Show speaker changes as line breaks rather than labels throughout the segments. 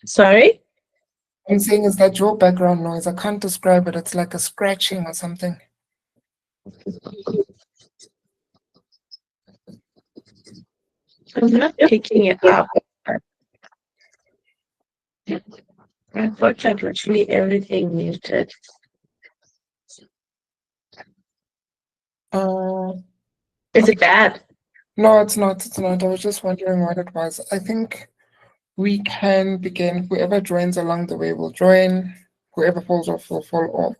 Sorry?
I'm saying, is that your background noise? I can't describe it. It's like a scratching or something.
I'm not picking it up. I've got like literally everything muted. Is it bad?
No, it's not. It's not. I was just wondering what it was. I think we can begin. Whoever joins along the way will join. Whoever falls off will fall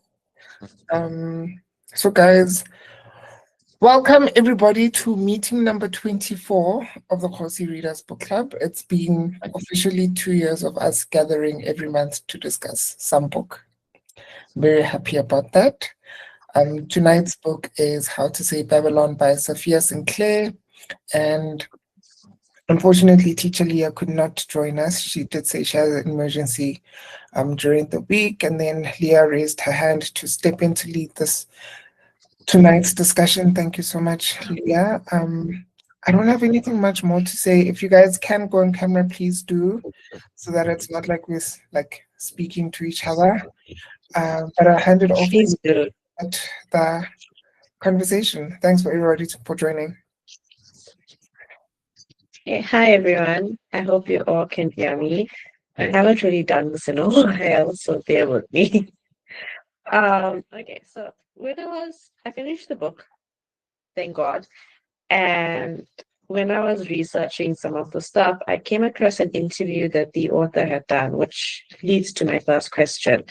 off. So guys, welcome everybody to meeting number 24 of the Kgosi Readers Book Club. It's been officially 2 years of us gathering every month to discuss some book. Very happy about that. Tonight's book is How to Say Babylon by Sophia Sinclair. And unfortunately, Teacher Leah could not join us. She did say she had an emergency during the week. And then Leah raised her hand to step in to lead this tonight's discussion. Thank you so much, Leah. I don't have anything much more to say. If you guys can go on camera, please do, so that it's not like we're like speaking to each other. But I'll hand it off to
Please do.
the conversation. Thanks for everybody for joining.
Hey, hi everyone. I hope you all can hear me. I haven't really done this in a while, so bear with me. Okay, so I finished the book, thank God. And when I was researching some of the stuff, I came across an interview that the author had done, which leads to my first question.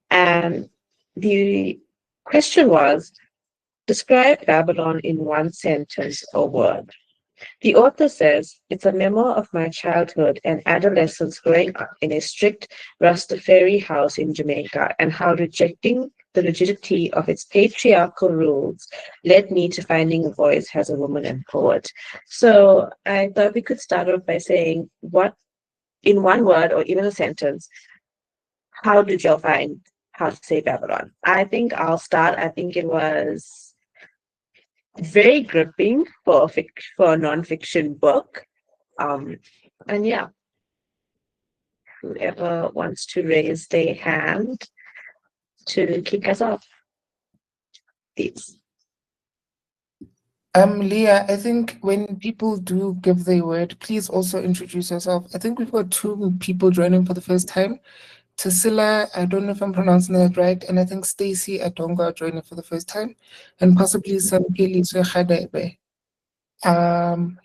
And the question was, describe Babylon in one sentence or word. The author says, it's a memoir of my childhood and adolescence growing up in a strict Rastafari house in Jamaica, and how rejecting the rigidity of its patriarchal rules led me to finding a voice as a woman and poet. So I thought we could start off by saying, what, in one word or even a sentence, how did y'all find How to Say Babylon? I think I'll start. I think it was very gripping for a non-fiction book. And yeah, whoever wants to raise their hand to kick us off, please.
Leah, I think when people do give their word, please also introduce yourself. I think we've got 2 people joining for the first time. Tassila, I don't know if I'm pronouncing that right, and I think Stacy Adonga are joining for the first time, and possibly Samkeli Swechadebe.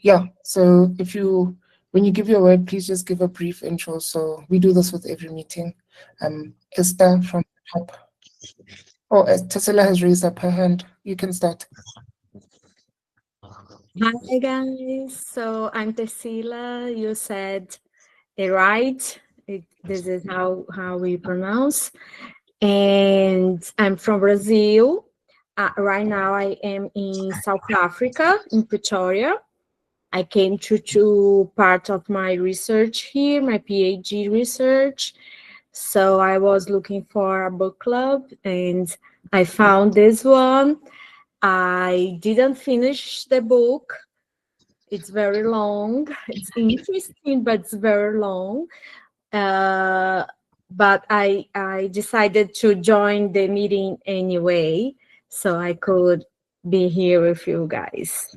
Yeah, so when you give your word, please just give a brief intro. So we do this with every meeting. Esther from the top. Oh, Tassila has raised up her hand. You can start.
Hi guys, so I'm Tessila. You said it right. This is how we pronounce. And I'm from Brazil. Right now I am in South Africa, in Pretoria. I came to do part of my research here, my PhD research. So I was looking for a book club and I found this one. I didn't finish the book. It's very long. It's interesting, but it's very long. But I decided to join the meeting anyway, so I could be here with you guys.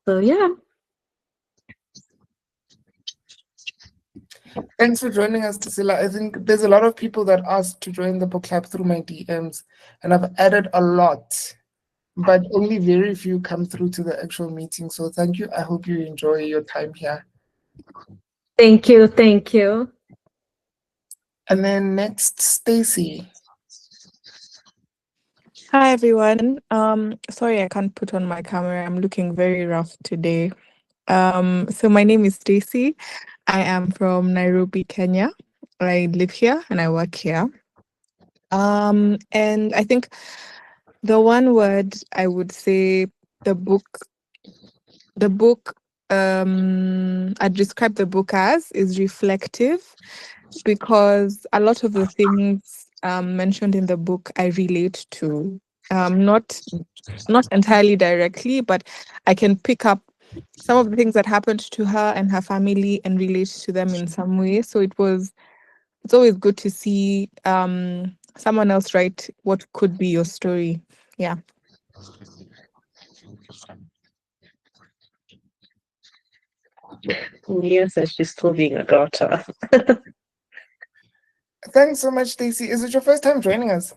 So yeah.
Thanks for joining us, Tassila. I think there's a lot of people that asked to join the book club through my DMs, and I've added a lot, but only very few come through to the actual meeting. So thank you. I hope you enjoy your time here.
Thank you. Thank you.
And then next, Stacy.
Hi everyone. Sorry I can't put on my camera. I'm looking very rough today. So my name is Stacy. I am from Nairobi, Kenya. I live here and I work here. And I think the one word I would say the book I'd describe the book as is reflective, because a lot of the things mentioned in the book I relate to. Not entirely directly, but I can pick up some of the things that happened to her and her family and relate to them in some way. So it's always good to see someone else write what could be your story. Yeah.
Nia says she's still being a daughter.
Thanks so much, Stacey. Is it your first time joining us?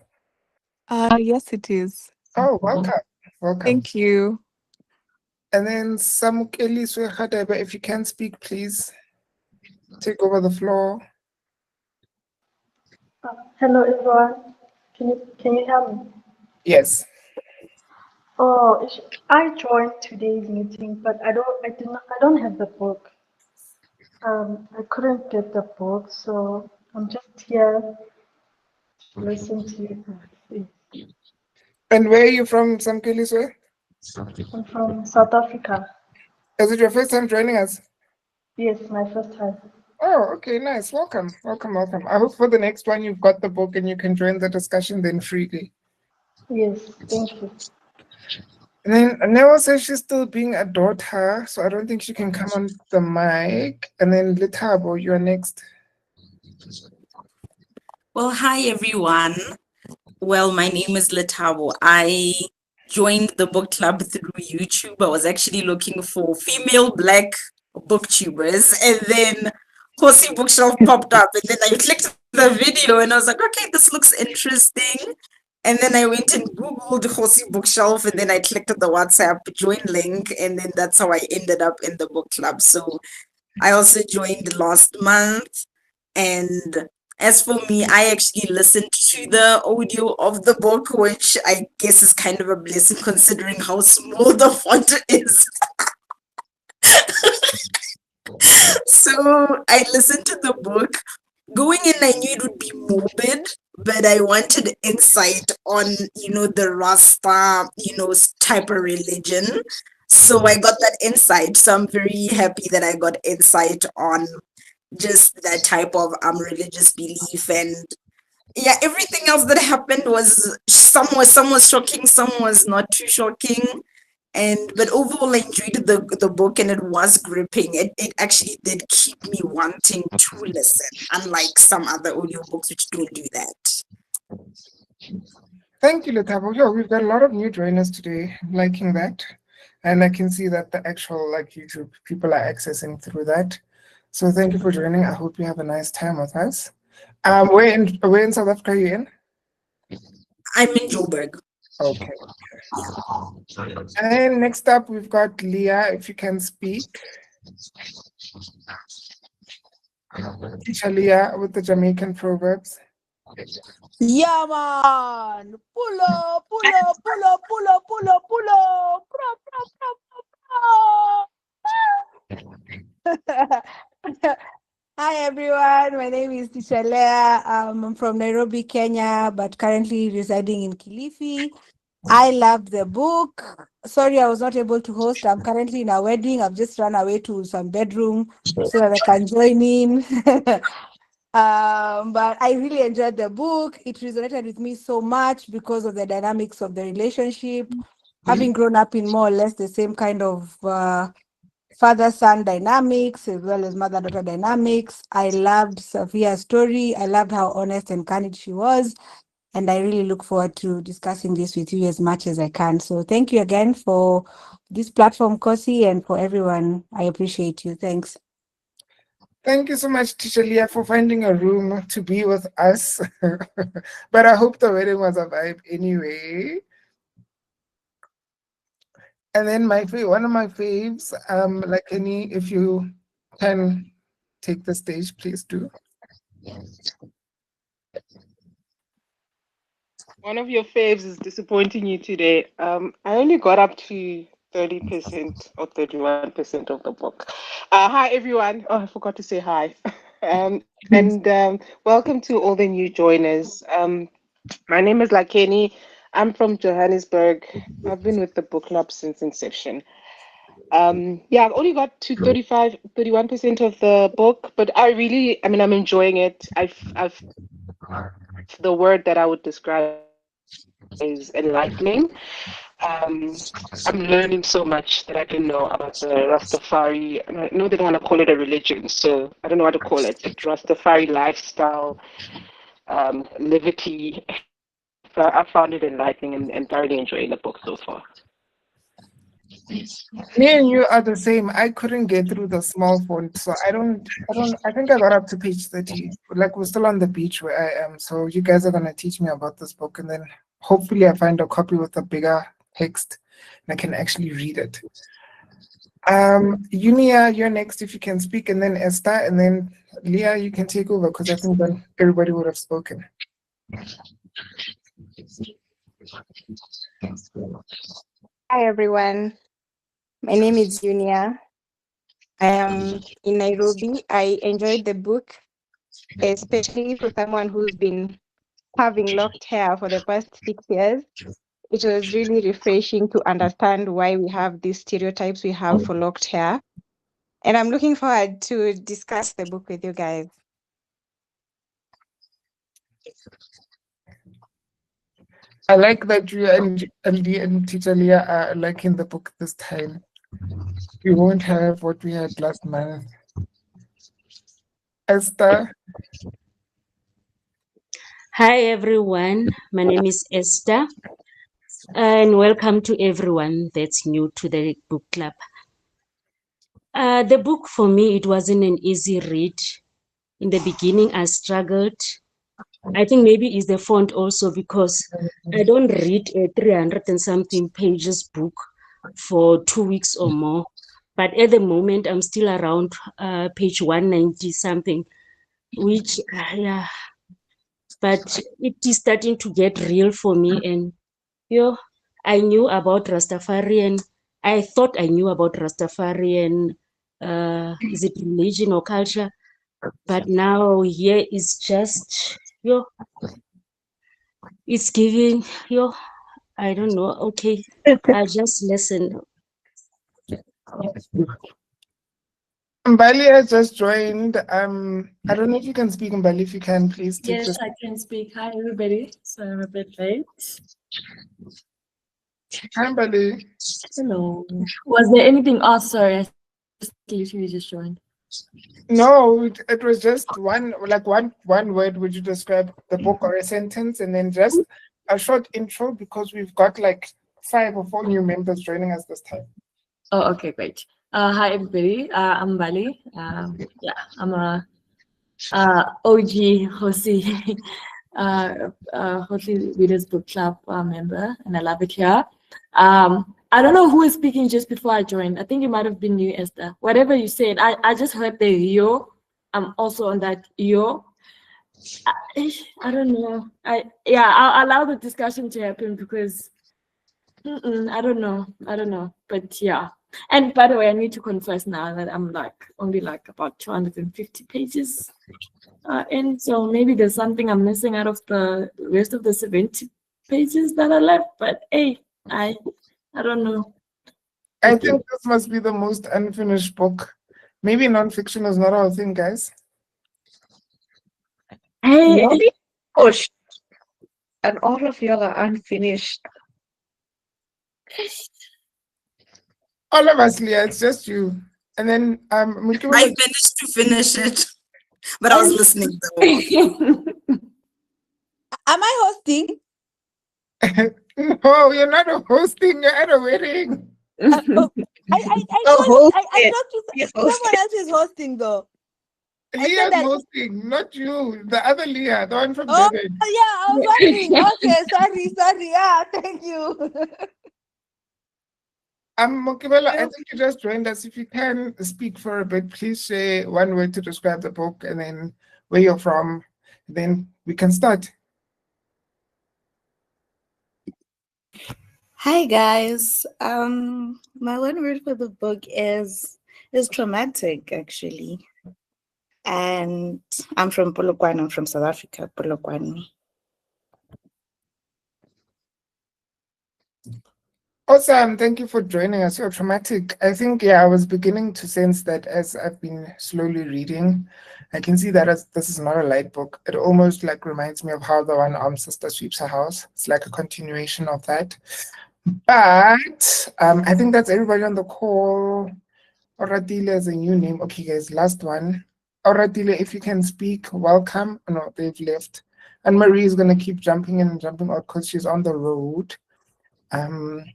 Yes, it is.
Oh, welcome. Welcome.
Thank you.
And then Samukeli Swehadebe, if you can speak, please take over the floor.
Hello everyone. Can you hear me?
Yes.
Oh, I joined today's meeting, but I don't have the book. I couldn't get the book, so I'm just here to listen to you.
And where are you from, Samukeli Swe?
I'm from South Africa.
Is it your first time joining us?
Yes, my first time.
Oh, okay, nice. Welcome, welcome, welcome. I hope for the next one you've got the book and you can join the discussion then freely.
Yes, thank you.
And then Neo says she's still being a daughter, so I don't think she can come on the mic. And then Litabo, you're next.
Well, hi everyone. Well, my name is Letabo. I joined the book club through YouTube. I was actually looking for female Black booktubers, and then Kgosi Bookshelf popped up, and then I clicked the video, and I was like, okay, this looks interesting. And then I went and Googled Kgosi Bookshelf, and then I clicked the WhatsApp join link, and then that's how I ended up in the book club. So I also joined last month, and as for me, I actually listened to the audio of the book, which I guess is kind of a blessing considering how small the font is. So I listened to the book. Going in, I knew it would be morbid, but I wanted insight on, the Rasta, type of religion. So I got that insight. So I'm very happy that I got insight on just that type of religious belief, and yeah, everything else that happened was some was shocking, some was not too shocking, and but overall I enjoyed the book, and it was gripping. It actually did keep me wanting to listen, unlike some other audiobooks which don't do that.
Thank you, Litabo. Yeah, we've got a lot of new joiners today. I'm liking that. And I can see that the actual YouTube people are accessing through that. So thank you for joining. I hope you have a nice time with us. Where in South Africa are you in?
I'm in Joburg.
Okay. And then next up, we've got Leah, if you can speak. Teacher Leah with the Jamaican proverbs.
Yeah, man. Pull up, pull up, pull up, pull up, pull up, pull up. Hi, everyone. My name is Teacher Leah. I'm from Nairobi, Kenya, but currently residing in Kilifi. I loved the book. Sorry, I was not able to host. I'm currently in a wedding. I've just run away to some bedroom so that I can join in. But I really enjoyed the book. It resonated with me so much because of the dynamics of the relationship. Having grown up in more or less the same kind of father-son dynamics as well as mother-daughter dynamics. I loved Sophia's story. I loved how honest and candid she was. And I really look forward to discussing this with you as much as I can. So thank you again for this platform, Kgosi, and for everyone. I appreciate you. Thanks.
Thank you so much, Teacher Leah, for finding a room to be with us. But I hope the wedding was a vibe anyway. And then one of my faves, like if you can take the stage, please do.
One of your faves is disappointing you today. I only got up to 30% or 31% of the book. Hi, everyone. Oh, I forgot to say hi. Welcome to all the new joiners. My name is Lakeni. I'm from Johannesburg. I've been with the book club since inception. I've only got to 31% of the book, but I'm enjoying it. I've the word that I would describe is enlightening. I'm learning so much that I didn't know about the Rastafari. And I know they don't want to call it a religion, so I don't know what to call it. But Rastafari lifestyle, liberty. So I found it enlightening and thoroughly enjoying the book so far.
Me and you are the same. I couldn't get through the small font, so I think I got up to page 30. Like we're still on the beach where I am. So you guys are gonna teach me about this book, and then hopefully I find a copy with a bigger text and I can actually read it. Unia, you're next if you can speak, and then Esther, and then Leah, you can take over because I think then everybody would have spoken.
Hi everyone, my name is Unia. I am in Nairobi. I enjoyed the book, especially for someone who's been having locked hair for the past 6 years. It was really refreshing to understand why we have these stereotypes we have for locked hair. And I'm looking forward to discuss the book with you guys.
I like that you and Teacher Leah are liking the book this time. We won't have what we had last month. Esther.
Hi everyone, my name is Esther, and welcome to everyone that's new to the book club. The book for me, it wasn't an easy read. In the beginning, I struggled. I think maybe it's the font also because I don't read a 300 and something pages book for 2 weeks or more. But at the moment, I'm still around page 190 something, which, yeah, but it is starting to get real for me. And I knew about Rastafarian. I thought I knew about Rastafarian, is it religion or culture? But now here is just, it's giving, I don't know. Okay, I'll just listen.
Mbali has just joined. I don't know if you can speak, Mbali. If you can, please.
Yes, I can speak. Hi, everybody. So I'm a bit late.
Hi, Mbali.
Hello. Was there anything? Oh, sorry. I literally just joined.
No, it was just one word. Would you describe the book or a sentence, and then just a short intro because we've got like 5 or 4 new members joining us this time.
Oh, okay, great. Hi, everybody. I'm Bali. Yeah, I'm a OG Kgosi, Kgosi Readers Book Club member, and I love it here. I don't know who is speaking just before I joined. I think it might have been you, Esther. Whatever you said, I just heard the yo. I'm also on that yo. I don't know. I'll allow the discussion to happen because I don't know. But yeah. And by the way, I need to confess now that I'm only about 250 pages in. So maybe there's something I'm missing out of the rest of the 70 pages that are left. But hey, I don't know.
I think this must be the most unfinished book. Maybe nonfiction is not our thing, guys.
Hey,
pushed, and all of y'all are unfinished.
All of us, Leah. It's just you. And then
I managed to finish it, but I was listening though.
Am I hosting?
No, you're not hosting. You're at a wedding.
I talked to someone else is hosting though.
Leah's hosting, not you. The other Leah, the one from Durban.
Oh yeah, I was wondering. Okay, sorry. Yeah, thank you.
Mokibela, I think you just joined us. If you can speak for a bit, please say one word to describe the book and then where you're from. Then we can start.
Hi guys. My one word for the book is traumatic actually. And I'm from Polokwane. I'm from South Africa, Polokwane.
Awesome. Thank you for joining us. You're traumatic. I think, I was beginning to sense that as I've been slowly reading. I can see that this is not a light book. It almost reminds me of how the one armed sister sweeps her house. It's like a continuation of that. But I think that's everybody on the call. Oratile is a new name. Okay, guys, last one. Oratile, if you can speak, welcome. Oh, no, they've left. And Marie is gonna keep jumping in and jumping out because she's on the road. And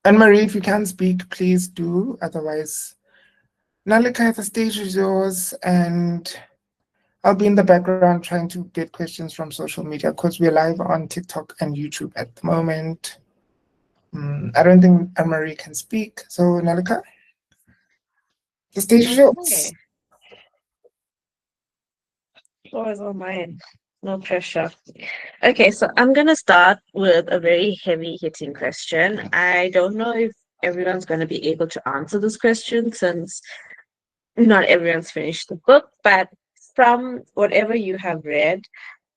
Marie, if you can speak, please do. Otherwise, Nalika, the stage is yours, and I'll be in the background trying to get questions from social media because we're live on TikTok and YouTube at the moment. I don't think Anne-Marie can speak. So, Nalika, the stage is yours.
Okay. Floor is all mine. No pressure. Okay, so I'm gonna start with a very heavy hitting question. I don't know if everyone's gonna be able to answer this question since not everyone's finished the book, but from whatever you have read,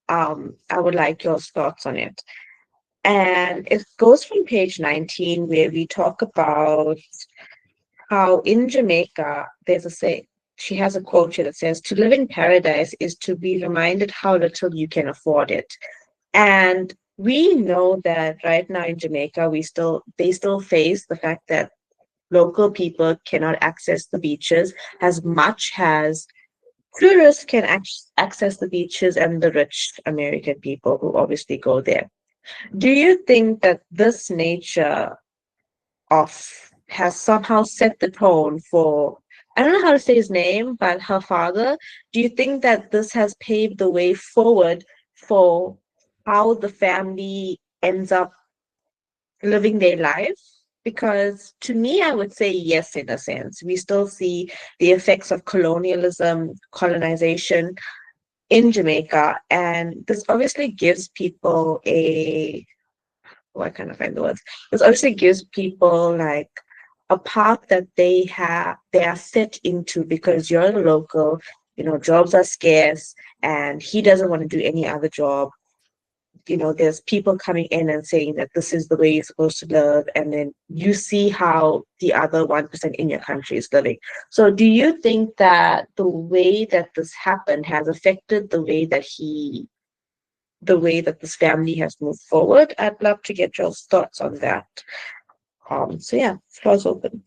I would like your thoughts on it. And it goes from page 19 where we talk about how in Jamaica there's a say she has a quote here that says, "To live in paradise is to be reminded how little you can afford it." And we know that right now in Jamaica, they still face the fact that local people cannot access the beaches as much as tourists can access the beaches and the rich American people who obviously go there. Do you think that this nature of has somehow set the tone for, I don't know how to say his name, but her father? Do you think that this has paved the way forward for how the family ends up living their life? Because to me, I would say yes, in a sense. We still see the effects of colonialism, colonization in Jamaica, and this obviously gives people a, why can't I find the words? This obviously gives people like a path that they are set into because you're a local, jobs are scarce, and he doesn't want to do any other job. There's people coming in and saying that this is the way you're supposed to live, and then you see how the other 1% in your country is living. So do you think that the way that this happened has affected the way that this family has moved forward? I'd love to get your thoughts on that. So yeah, floor's open.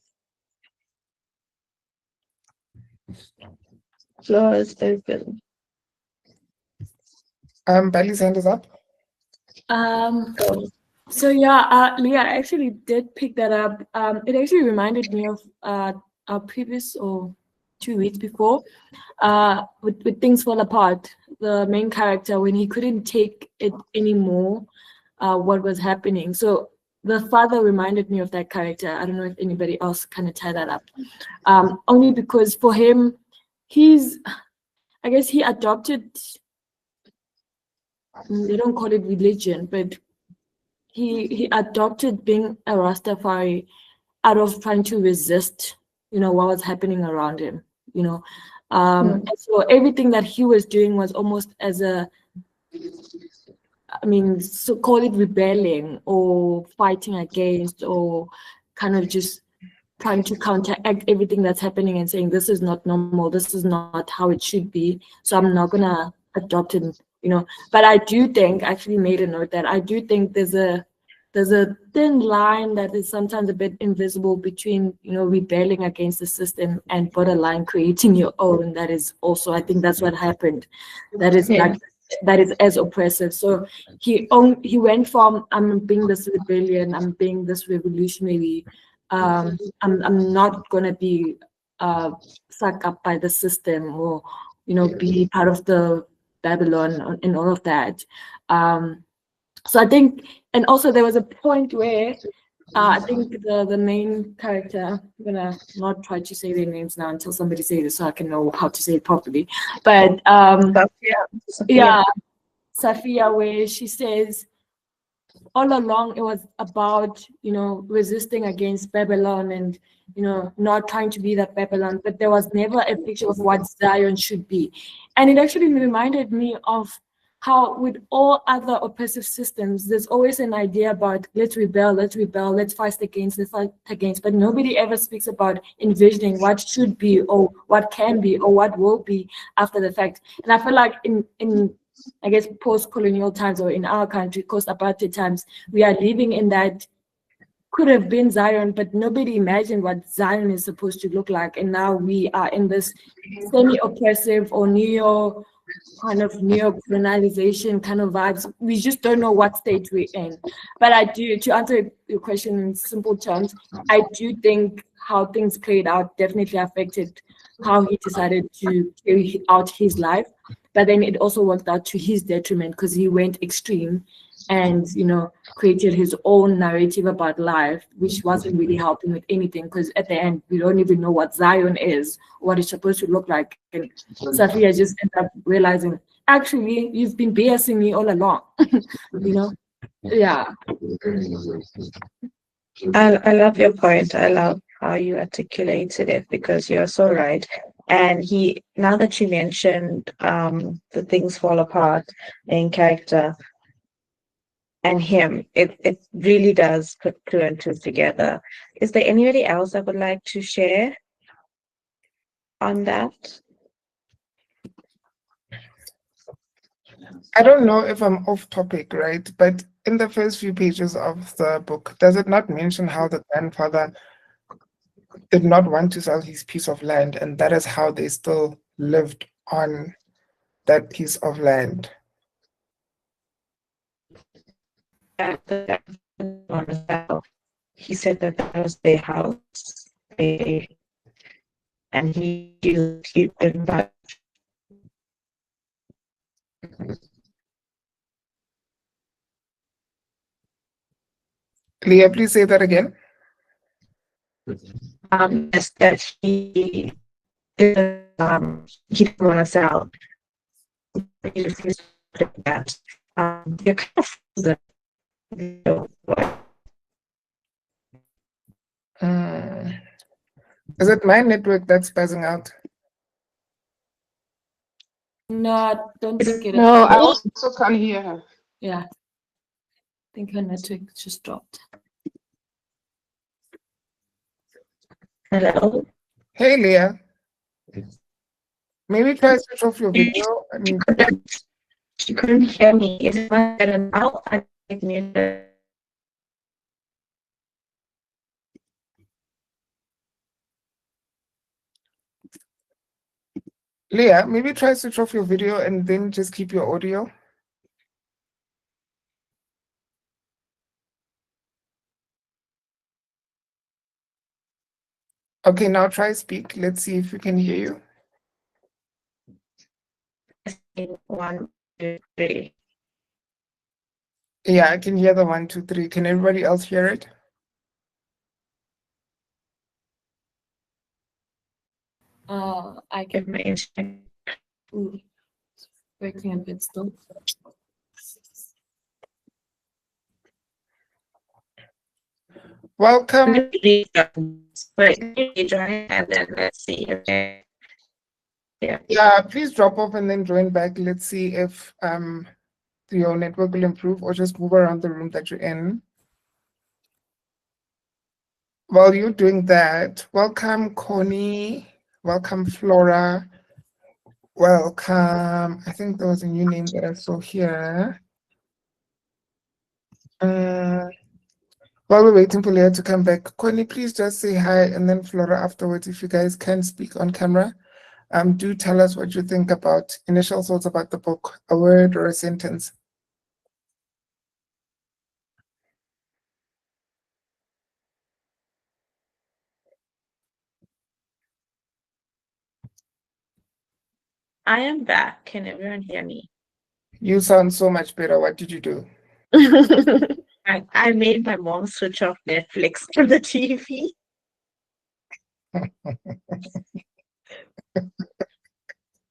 Floor is open.
Bali's hand is up.
So yeah, Leah, I actually did pick that up. It actually reminded me of our previous or 2 weeks before, with Things Fall Apart. The main character, when he couldn't take it anymore, what was happening. So the father reminded me of that character. I don't know if anybody else kind of tie that up. Only because for him, I guess he adopted, they don't call it religion, but he adopted being a Rastafari out of trying to resist, what was happening around him, And so everything that he was doing was almost as so call it rebelling or fighting against, or kind of just trying to counteract everything that's happening and saying, this is not normal, this is not how it should be, so I'm not gonna adopt it, But I do think, I actually made a note that I do think there's a thin line that is sometimes a bit invisible between, rebelling against the system and borderline creating your own. That is also, I think that's what happened. That is that is as oppressive. So he went from, I'm being this rebellion, I'm being this revolutionary, I'm not gonna be sucked up by the system, or be part of the Babylon and all of that. So I think, and also there was a point where I think the main character, I'm gonna not try to say their names now until somebody says it so I can know how to say it properly. But Safia, where she says, all along it was about, resisting against Babylon and, not trying to be that Babylon, but there was never a picture of what Zion should be. And it actually reminded me of how with all other oppressive systems, there's always an idea about let's rebel, let's fight against, but nobody ever speaks about envisioning what should be or what can be or what will be after the fact. And I feel like in I guess post-colonial times, or in our country, post-apartheid times, we are living in that could have been Zion, but nobody imagined what Zion is supposed to look like. And now we are in this semi-oppressive or neo-colonialization kind of vibes. We just don't know what state we're in. But I do, to answer your question in simple terms, I do think how things played out definitely affected how he decided to carry out his life. But then it also worked out to his detriment because he went extreme and, created his own narrative about life, which wasn't really helping with anything because at the end, we don't even know what Zion is, what it's supposed to look like. And Safia just ended up realizing, actually, you've been BSing me all along, Yeah.
I love your point. I love how you articulated it because you're so right. And now that you mentioned the things fall apart in character and him, it really does put two and two together. Is there anybody else that would like to share on that?
I don't know if I'm off topic, right? But in the first few pages of the book, does it not mention how the grandfather did not want to sell his piece of land, and that is how they still lived on that piece of land?
He said that was their house, and he didn't buy.
Leah, please say that again.
Yes, that he didn't want to sell. He refused to do that. They're kind of frozen.
Is it my network that's buzzing out?
No, I don't think it is.
No, I also can't hear her.
Yeah. I think her network just dropped.
Hello?
Hey, Leah. Maybe try to switch off your video.
She couldn't hear me. Is it much better now? I muted.
Leah, maybe try to switch off your video and then just keep your audio. Okay, now try speak. Let's see if we can hear you.
1, 2, 3.
Yeah, I can hear the 1, 2, 3. Can everybody else hear it?
I can. Breaking a bit still.
Welcome.
Wait, and then let's see. Okay.
Yeah, please drop off and then join back. Let's see if your network will improve, or just move around the room that you're in. While you're doing that, welcome Connie, welcome Flora, welcome, I think there was a new name that I saw here. While we're waiting for Leah to come back, Connie, please just say hi, and then Flora afterwards, if you guys can speak on camera. Do tell us what you think about initial thoughts about the book, a word or a sentence.
I am back. Can everyone hear me?
You sound so much better. What did you do?
I made my mom switch off Netflix from the TV.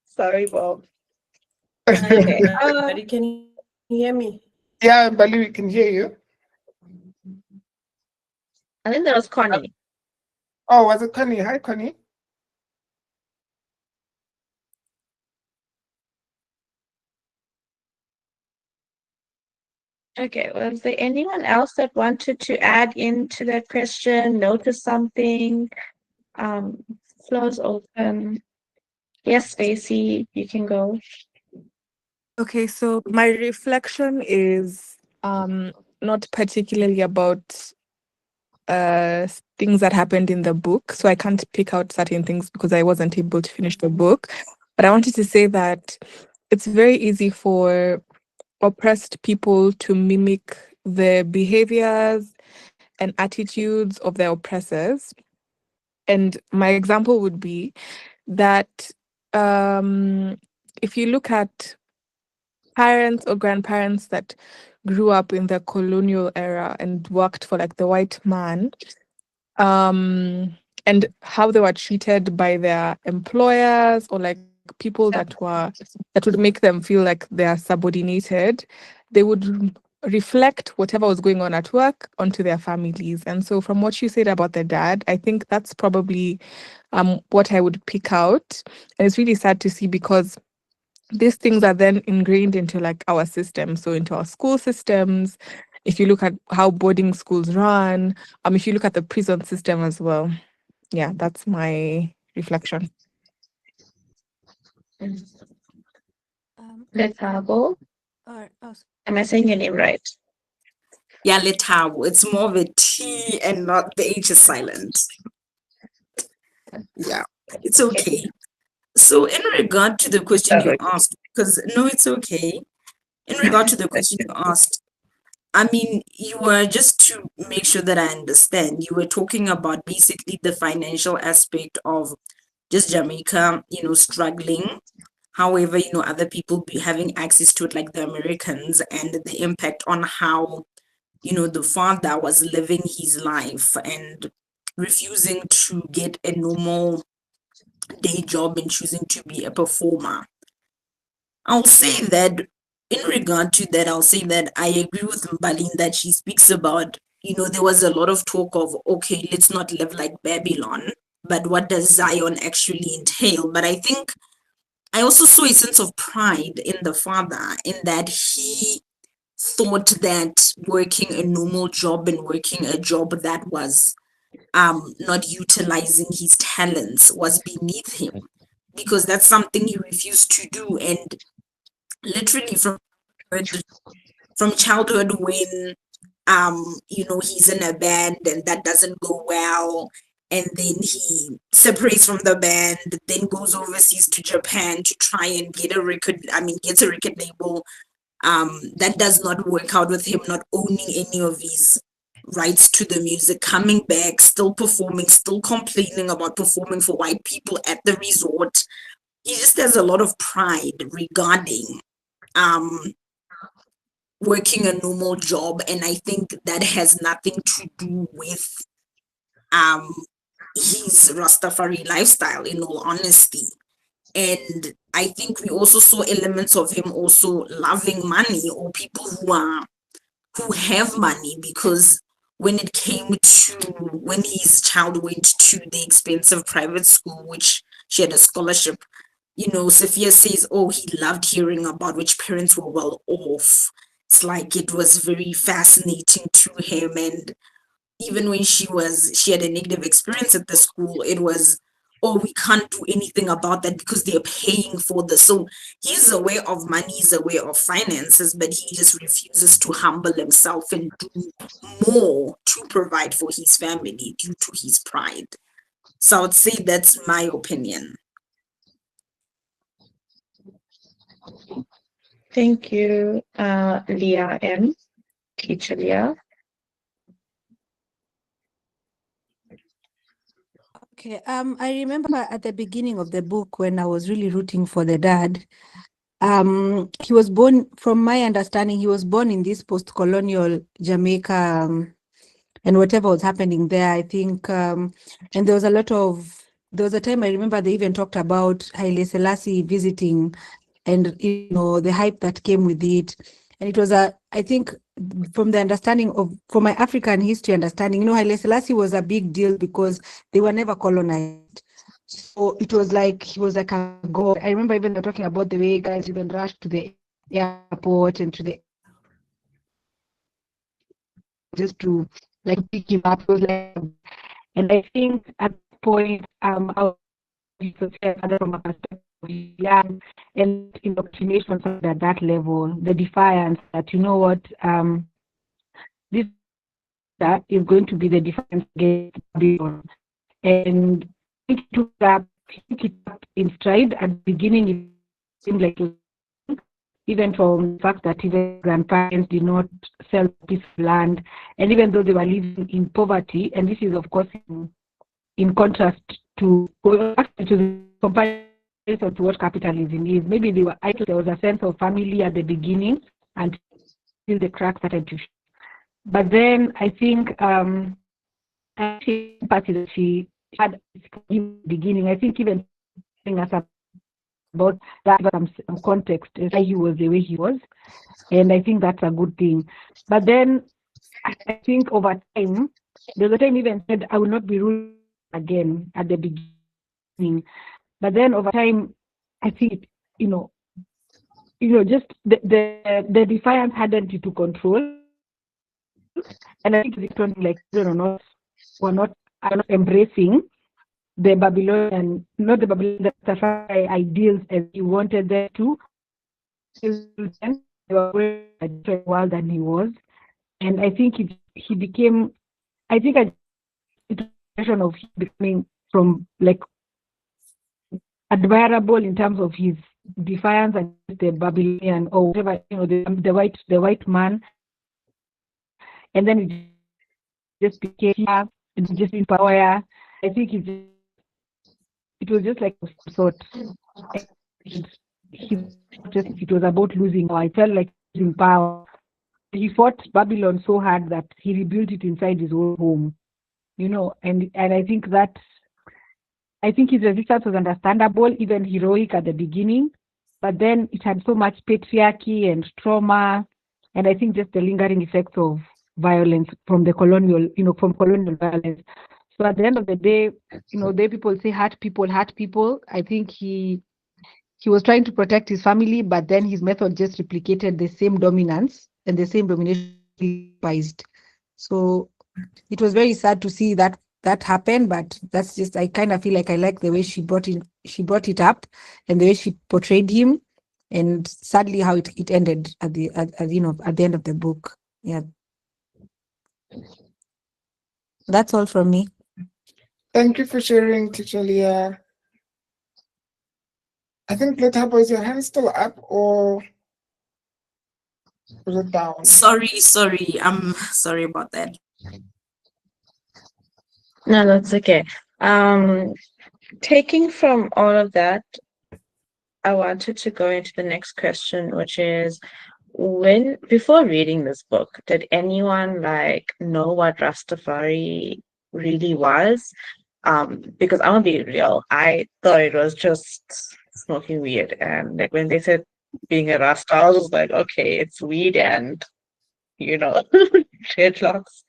Sorry, Bob.
Okay. Everybody can hear me.
Yeah, Bali, we can hear you.
I think that was Connie.
Oh, was it Connie? Hi, Connie.
Okay, was there anyone else that wanted to add into that question, notice something? Floor's open. Yes, Stacey, you can go.
Okay, so my reflection is not particularly about things that happened in the book, so I can't pick out certain things because I wasn't able to finish the book. But I wanted to say that it's very easy for oppressed people to mimic the behaviors and attitudes of their oppressors. And my example would be that if you look at parents or grandparents that grew up in the colonial era and worked for like the white man, and how they were treated by their employers or like people that would make them feel like they are subordinated, they would reflect whatever was going on at work onto their families. And so from what you said about the dad, I think that's probably what I would pick out. And it's really sad to see because these things are then ingrained into like our system, so into our school systems. If you look at how boarding schools run, if you look at the prison system as well. Yeah, that's my reflection.
Letabo.
Or, oh,
Am I saying your name right?
Yeah, Letabo. It's more of a T and not the H is silent. Yeah, it's okay. So in regard to the question you asked, because no, it's okay. In regard to the question you asked, I mean, you were just to make sure that I understand, you were talking about basically the financial aspect of just Jamaica, struggling. However, other people be having access to it, like the Americans, and the impact on how, the father was living his life and refusing to get a normal day job and choosing to be a performer. I'll say that in regard to that, I'll say that I agree with Mbalin that she speaks about, there was a lot of talk of, okay, let's not live like Babylon, but what does Zion actually entail? But I think I also saw a sense of pride in the father in that he thought that working a normal job and working a job that was not utilizing his talents was beneath him, because that's something he refused to do. And literally from childhood, when he's in a band and that doesn't go well, and then he separates from the band, then goes overseas to Japan to try and get a record, gets a record label. That does not work out with him not owning any of his rights to the music, coming back, still performing, still complaining about performing for white people at the resort. He just has a lot of pride regarding working a normal job, and I think that has nothing to do with his Rastafari lifestyle, in all honesty. And I think we also saw elements of him also loving money, or people who have money, because when it came to when his child went to the expensive private school, which she had a scholarship, Sophia says, oh, he loved hearing about which parents were well off. It's like it was very fascinating to him. And even when she had a negative experience at the school, it was, oh, we can't do anything about that because they're paying for this. So he's aware of money, he's aware of finances, but he just refuses to humble himself and do more to provide for his family due to his pride. So I would say that's my opinion.
Thank you, Leah M. Teacher Leah.
okay. I remember at the beginning of the book when I was really rooting for the dad. He was born, from my understanding, he was born in this post-colonial Jamaica, and whatever was happening there, I think, and there was a time I remember they even talked about Haile Selassie visiting, and the hype that came with it. And it was I think from the understanding from my African history understanding, Haile Selassie was a big deal because they were never colonized. So it was like he was like a god. I remember even talking about the way guys even rushed to the airport and to the just to like pick him up. It was like, and I think at that point, I was from a perspective of young and indoctrination at that level, the defiance that this
is going to be the defense against Babylon. And I think he took it up in stride. At the beginning, it seemed like it was, even from the fact that even grandparents did not sell a piece of land, and even though they were living in poverty, and this is of course in contrast to, well, actually to the comparison to what capitalism is. Maybe there was a sense of family at the beginning until the cracks started to show. But then I think empathy that she had in the beginning, I think even telling us about that some context as why he was the way he was. And I think that's a good thing. But then I think over time, there's a time even said, I will not be ruled again at the beginning. But then over time, I think, just the defiance hardened you to control. And I think it's like children were not embracing the Babylonian, not the Babylonian ideals as he wanted them to. Then they were going a different world than he was. And I think he became, I think it's a question of him becoming from like admirable in terms of his defiance against the Babylonian or whatever, the white man. And then it just became just in power. I think it was just like a sort. It was about losing power. I felt like losing power. He fought Babylon so hard that he rebuilt it inside his own home. And I think his resistance was understandable, even heroic at the beginning, but then it had so much patriarchy and trauma, and I think just the lingering effects of violence from colonial violence. So at the end of the day, people say hurt people. I think he was trying to protect his family, but then his method just replicated the same dominance and the same domination. So it was very sad to see that happen, but that's just, I kind of feel like I like the way she brought it up and the way she portrayed him, and sadly how it ended at the end of the book. Yeah, that's all from me.
Thank you for sharing, Teacher Leah. I think Letabo, is your hand still up or was it down?
Sorry. I'm sorry about that.
No, that's okay. Taking from all of that, I wanted to go into the next question, which is, before reading this book, did anyone know what Rastafari really was? Because I'm gonna be real, I thought it was just smoking weed, and when they said being a Rasta, I was like, okay, it's weed and dreadlocks.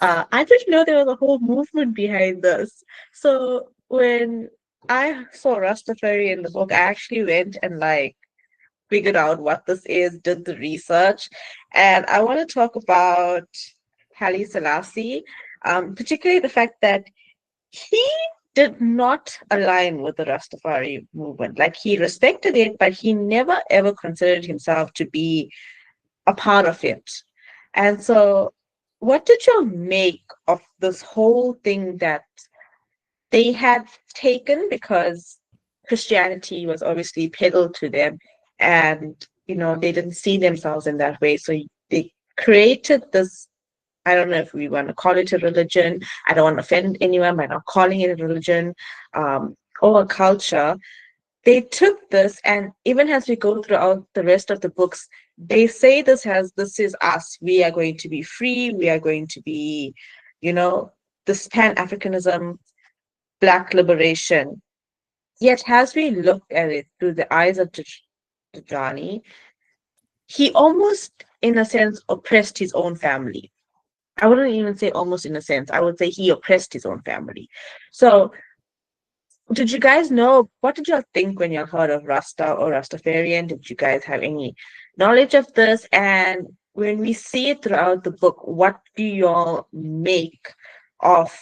I didn't know there was a whole movement behind this. So when I saw Rastafari in the book, I actually went and figured out what this is, did the research, and I want to talk about Haile Selassie, particularly the fact that he did not align with the Rastafari movement. He respected it, but he never ever considered himself to be a part of it. And so, what did you make of this whole thing that they had taken, because Christianity was obviously peddled to them, and they didn't see themselves in that way. So they created this, I don't know if we want to call it a religion. I don't want to offend anyone by not calling it a religion, or a culture. They took this, and even as we go throughout the rest of the books, they say this is us. We are going to be free. We are going to be, this Pan-Africanism, Black liberation. Yet, as we look at it through the eyes of Tijani, he almost, in a sense, oppressed his own family. I wouldn't even say almost in a sense. I would say he oppressed his own family. So, did you guys know, what did y'all think when y'all heard of Rasta or Rastafarian? Did you guys have any knowledge of this? And when we see it throughout the book, what do y'all make of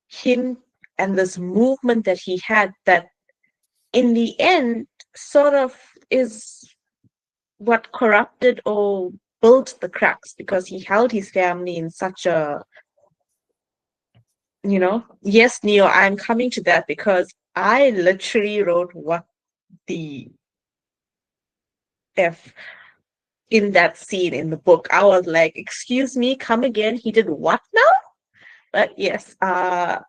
him and this movement that he had that in the end sort of is what corrupted or built the cracks because he held his family in such a, yes, Neo, I'm coming to that because I literally wrote what the F in that scene in the book. I was like, excuse me, come again. He did what now? But yes, I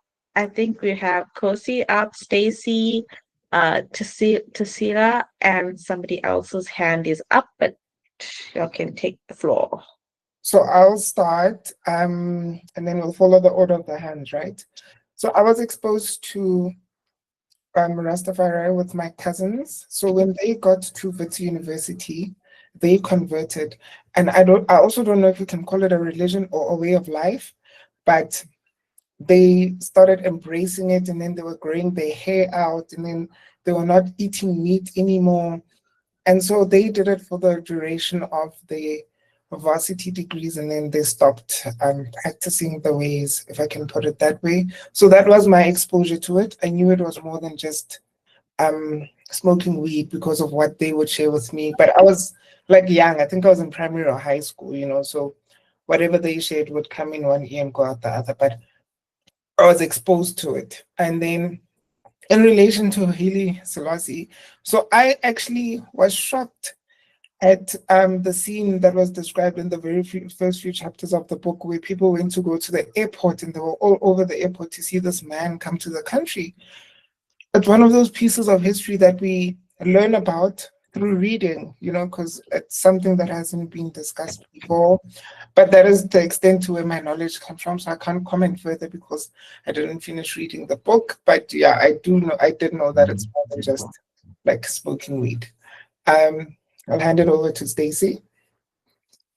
think we have Kgosi up, Stacy, Tasila, and somebody else's hand is up, but you can take the floor.
So I'll start, and then we'll follow the order of the hands, right? So I was exposed to Rastafari with my cousins. So when they got to Wits University, they converted. And I also don't know if you can call it a religion or a way of life, but they started embracing it, and then they were growing their hair out, and then they were not eating meat anymore. And so they did it for the duration of the varsity degrees, and then they stopped practicing the ways, if I can put it that way. So that was my exposure to it. I knew it was more than just smoking weed because of what they would share with me. But I was like young, I think I was in primary or high school, so whatever they shared would come in one ear and go out the other. But I was exposed to it. And then in relation to Haile Selassie, so I actually was shocked at the scene that was described in the first few chapters of the book, where people went to go to the airport and they were all over the airport to see this man come to the country. It's one of those pieces of history that we learn about through reading, because it's something that hasn't been discussed before. But that is the extent to where my knowledge comes from. So I can't comment further because I didn't finish reading the book. But yeah, I did know that it's more than just like smoking weed. I'll hand it over to Stacy.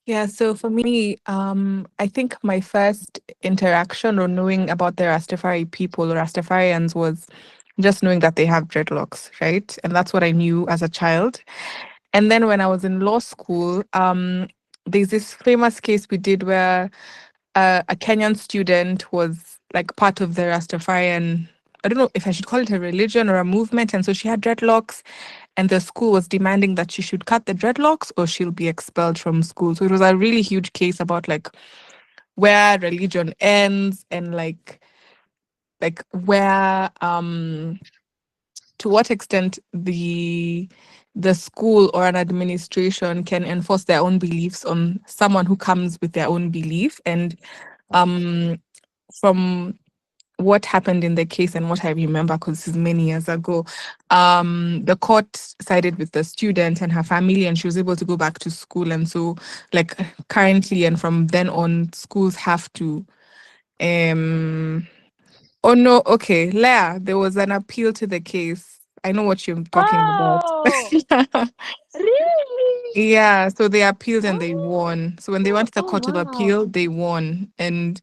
Yeah, so for me, I think my first interaction or knowing about the Rastafari people or Rastafarians was just knowing that they have dreadlocks, right? And that's what I knew as a child. And then when I was in law school, there's this famous case we did where a Kenyan student was like part of the Rastafarian, I don't know if I should call it a religion or a movement. And so she had dreadlocks, and the school was demanding that she should cut the dreadlocks or she'll be expelled from school. So it was a really huge case about like where religion ends and like where to what extent the school or an administration can enforce their own beliefs on someone who comes with their own belief. And from what happened in the case and what I remember, because this is many years ago, the court sided with the student and her family, and she was able to go back to school. And so, like currently and from then on, schools have to. Oh no, okay, Leah, there was an appeal to the case. I know what you're talking about.
Oh, really?
Yeah, so they appealed and they
Oh,
won. So when they went to the court of
wow.
appeal, they won. And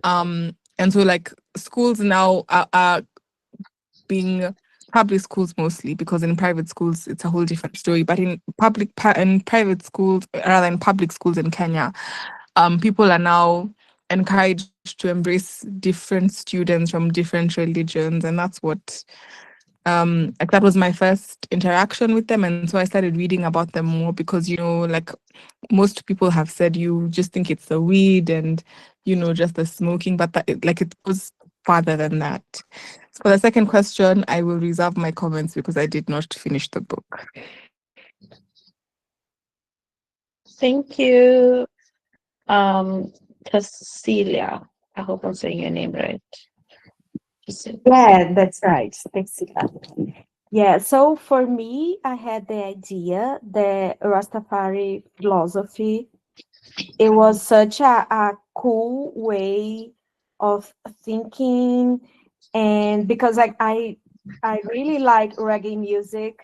so like schools now are being public schools mostly, because in private schools it's a whole different story. But in private schools, rather in public schools in Kenya, people are now encouraged to embrace different students from different religions, and that's what like that was my first interaction with them. And so I started reading about them more because like most people have said, you just think it's the weed and just the smoking, but like it goes farther than that. So for the second question, I will reserve my comments because I did not finish the book.
Thank you, Cecilia. I hope I'm saying your name right.
Yeah, that's right. Thanks a lot. Yeah, so for me, I had the idea, the Rastafari philosophy. It was such a cool way of thinking, and because I really like reggae music.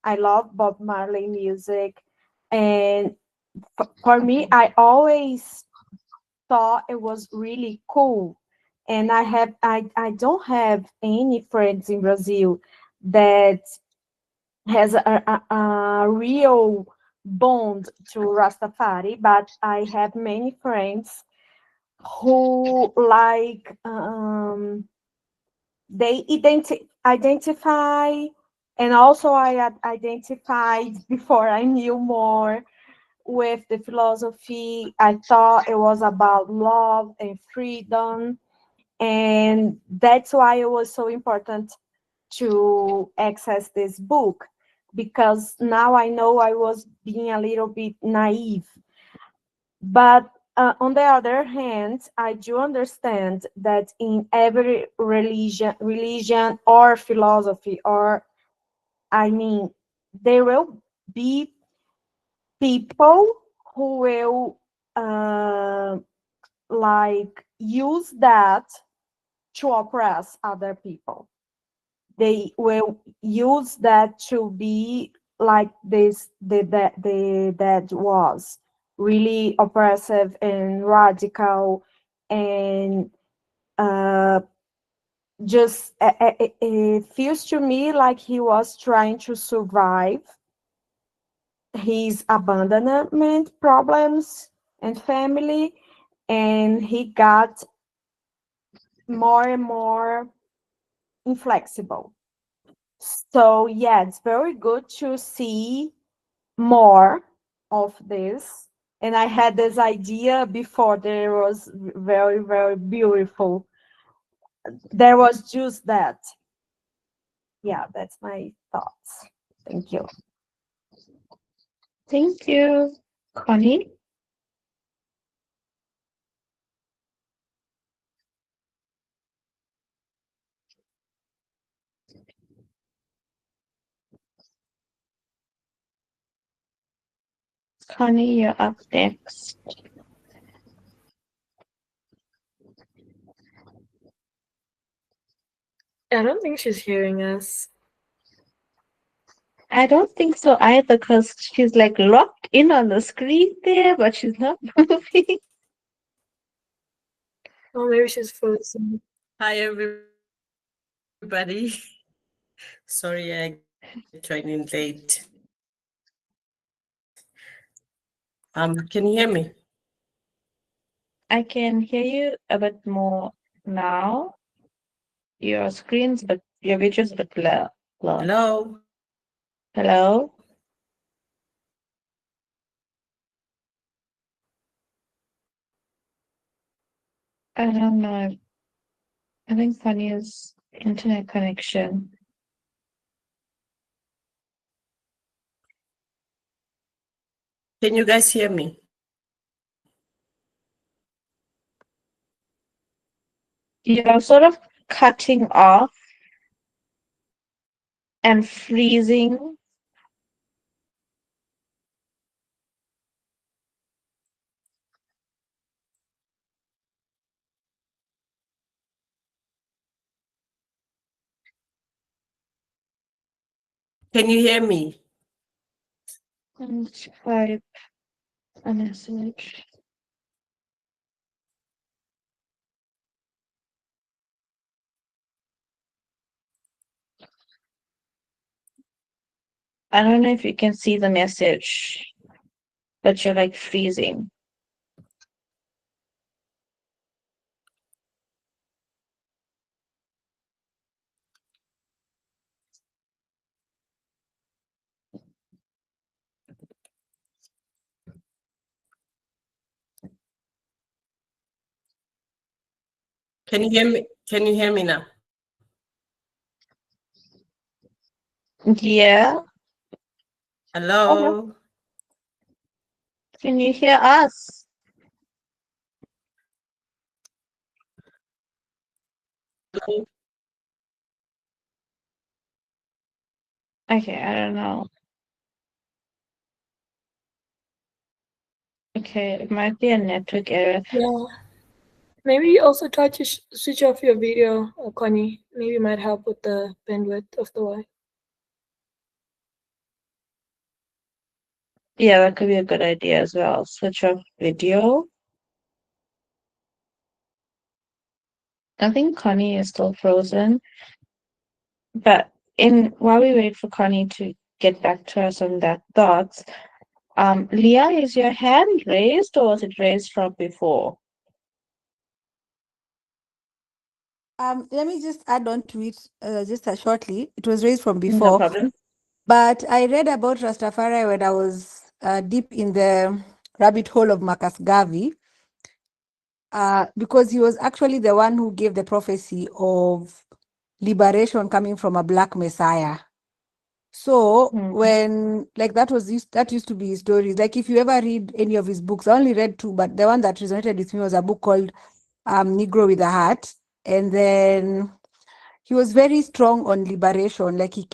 I love Bob Marley music, and for me, I always thought it was really cool. And I don't have any friends in Brazil that has a real bond to Rastafari, but I have many friends who like they identify, and also I identified before I knew more with the philosophy. I thought it was about love and freedom. And that's why it was so important to access this book, because now I know I was being a little bit naive. But on the other hand, I do understand that in every religion or philosophy, or I mean, there will be people who will like use that to oppress other people. They will use that to be like this, that was really oppressive and radical, and just it feels to me like he was trying to survive his abandonment problems and family, and he got more and more inflexible. So yeah, it's very good to see more of this. And I had this idea before, there was very, very beautiful. There was just that. Yeah, that's my thoughts. Thank you.
Thank you. Connie? Connie, you're up next.
I don't think she's hearing us.
I don't think so either, because she's like locked in on the screen there, but she's not moving.
Oh, maybe she's frozen.
Hi, everybody. Sorry, I joined in late. Can you hear me?
I can hear you a bit more now. Your screen's but your video's a bit blur.
Hello?
Hello? I don't know. I think Connie's internet connection.
Can you guys hear me?
You're sort of cutting off and freezing.
Can you hear me?
And type a message. I don't know if you can see the message, but you're like freezing.
Can you hear me? Can you hear me now?
Yeah.
Hello?
Can you hear us?
Hello?
Okay, I don't know. Okay, it might be a network error.
Yeah. Maybe you also try to switch off your video, Connie. Maybe it might help with the bandwidth of the Wi-Fi.
Yeah, that could be a good idea as well. Switch off video. I think Connie is still frozen. But while we wait for Connie to get back to us on that thoughts, Leah, is your hand raised or was it raised from before?
Let me just add on to it shortly. It was raised from
No
before,
problem.
but I read about Rastafari when I was deep in the rabbit hole of Marcus Garvey, because he was actually the one who gave the prophecy of liberation coming from a black messiah. So when like that used to be his stories. Like if you ever read any of his books, I only read two, but the one that resonated with me was a book called Negro with a Heart. And then he was very strong on liberation. Like he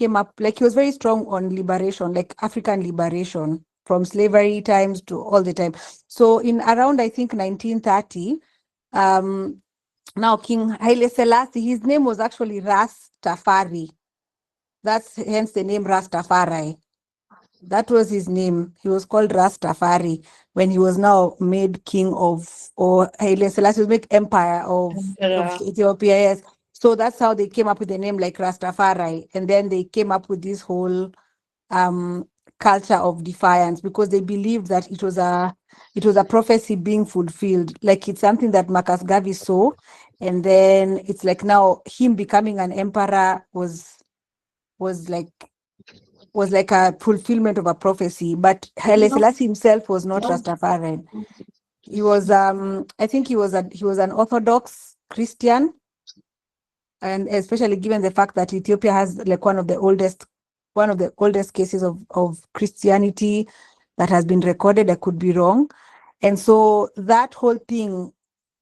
was very strong on liberation, like African liberation from slavery times to all the time. So in around, I think 1930, now King Haile Selassie, his name was actually Ras Tafari. That's hence the name Rastafari. That was his name. He was called Rastafari when he was now made king of, or Haile Selassie was made empire of Ethiopia. Yes. So that's how they came up with the name like Rastafari. And then they came up with this whole culture of defiance because they believed that it was a prophecy being fulfilled. Like it's something that Marcus Garvey saw. And then it's like now him becoming an emperor was like a fulfillment of a prophecy. But Haile Selassie himself was not Rastafarian. He was I think he was an Orthodox Christian, and especially given the fact that Ethiopia has like one of the oldest cases of Christianity that has been recorded. I could be wrong. And so that whole thing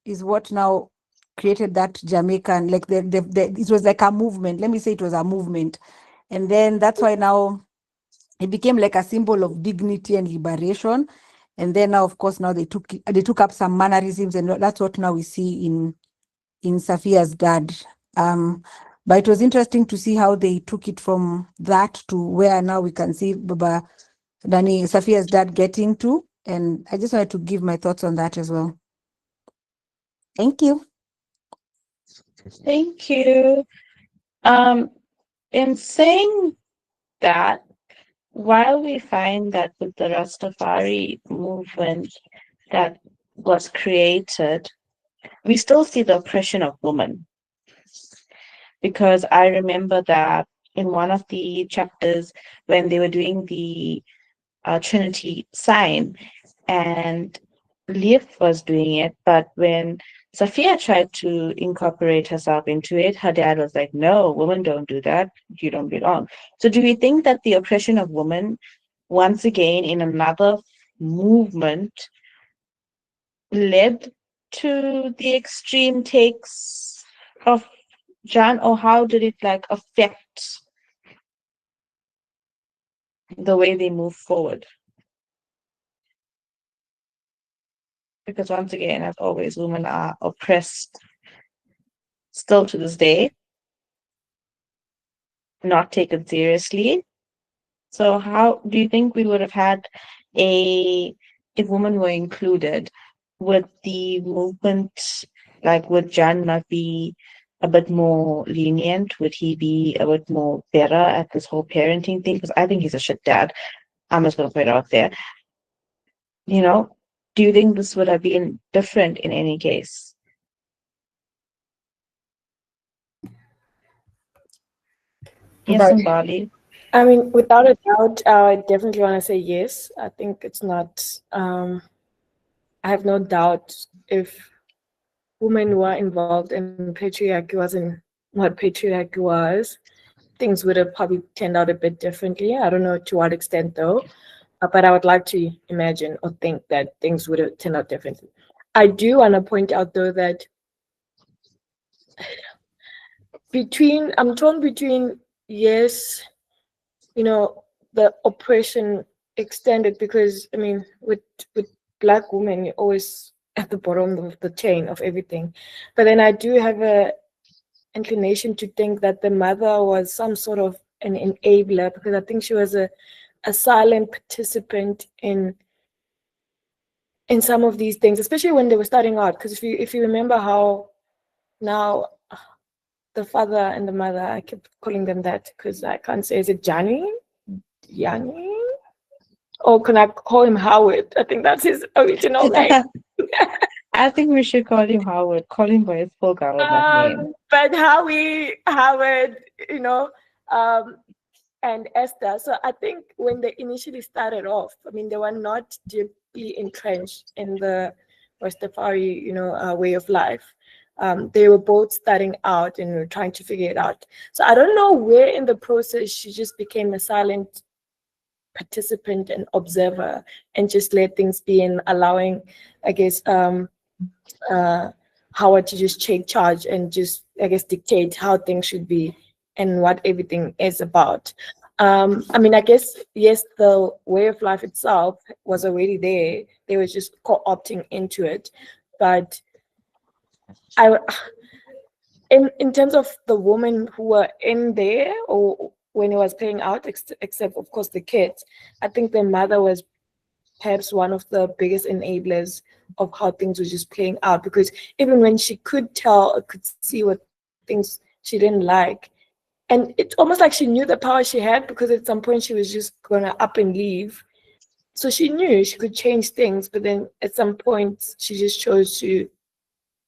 is what now created that Jamaican, like it was like a movement. Let me say it was a movement. And then that's why now it became like a symbol of dignity and liberation. And then now, of course, now they took up some mannerisms, and that's what now we see in Safia's dad. But it was interesting to see how they took it from that to where now we can see Baba Safia's dad getting to. And I just wanted to give my thoughts on that as well. Thank you.
Thank you. In saying that, while we find that with the Rastafari movement that was created, we still see the oppression of women. Because I remember that in one of the chapters when they were doing the Trinity sign, and Leaf was doing it, but when Sophia tried to incorporate herself into it, her dad was like, no, women don't do that. You don't belong. So do we think that the oppression of women, once again, in another movement, led to the extreme takes of Jan, or how did it like affect the way they move forward? Because once again, as always, women are oppressed still to this day, not taken seriously. So how do you think we would have had if women were included, would the movement, like, would Jan not be a bit more lenient? Would he be a bit more better at this whole parenting thing? Because I think he's a shit dad. I'm just gonna put it out there. You know, do you think this would have been different in any case? Yes,
Right.
Mbali.
I mean, without a doubt, I definitely want to say yes. I think it's not, I have no doubt if women were involved and patriarchy wasn't what patriarchy was, things would have probably turned out a bit differently. I don't know to what extent though, but I would like to imagine or think that things would have turned out differently. I do want to point out though that I'm torn between, yes, the oppression extended, because I mean with Black women, you're always at the bottom of the chain of everything. But then I do have a inclination to think that the mother was some sort of an enabler, because I think she was a silent participant in some of these things, especially when they were starting out. Because if you remember how now the father and the mother, I keep calling them that because I can't say, is it Yanni? Or can I call him Howard? I think that's his original name.
I think we should call him Howard. Call him by his full government name.
But Howard, and Esther. So I think when they initially started off, I mean, they were not deeply entrenched in the Rastafari, way of life. They were both starting out and trying to figure it out. So I don't know where in the process she just became a silent participant and observer and just let things be, and allowing, I guess, Howard to just take charge and just, I guess, dictate how things should be and what everything is about. I mean, I guess, yes, the way of life itself was already there. They were just co-opting into it. But in terms of the women who were in there, or when it was playing out, except of course the kids, I think the mother was perhaps one of the biggest enablers of how things were just playing out, because even when she could tell or could see what things she didn't like, and it's almost like she knew the power she had, because at some point she was just gonna up and leave. So she knew she could change things, but then at some point she just chose to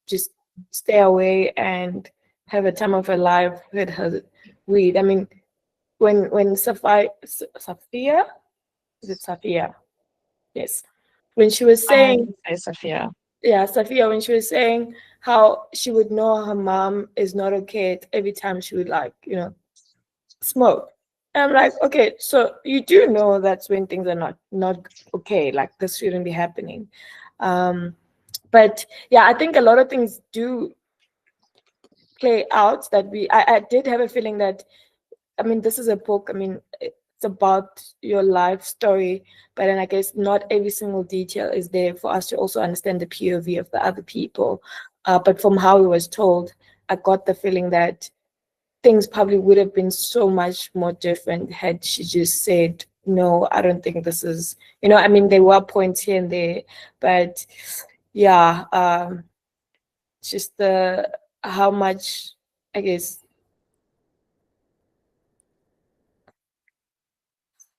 just stay away and have a time of her life with her weed. I mean, when Safia, is it Safia? Yes. When she was saying,
Sophia.
yeah, Safia, when she was saying how she would know her mom is not okay every time she would, like, smoke. And I'm like, okay, so you do know that's when things are not okay, like this shouldn't be happening. But yeah, I think a lot of things do play out that I did have a feeling that, I mean, this is a book, I mean, it's about your life story, but then I guess not every single detail is there for us to also understand the POV of the other people. But from how it was told, I got the feeling that things probably would have been so much more different had she just said, no, I don't think this is, I mean, there were points here and there, but yeah, just how much, I guess,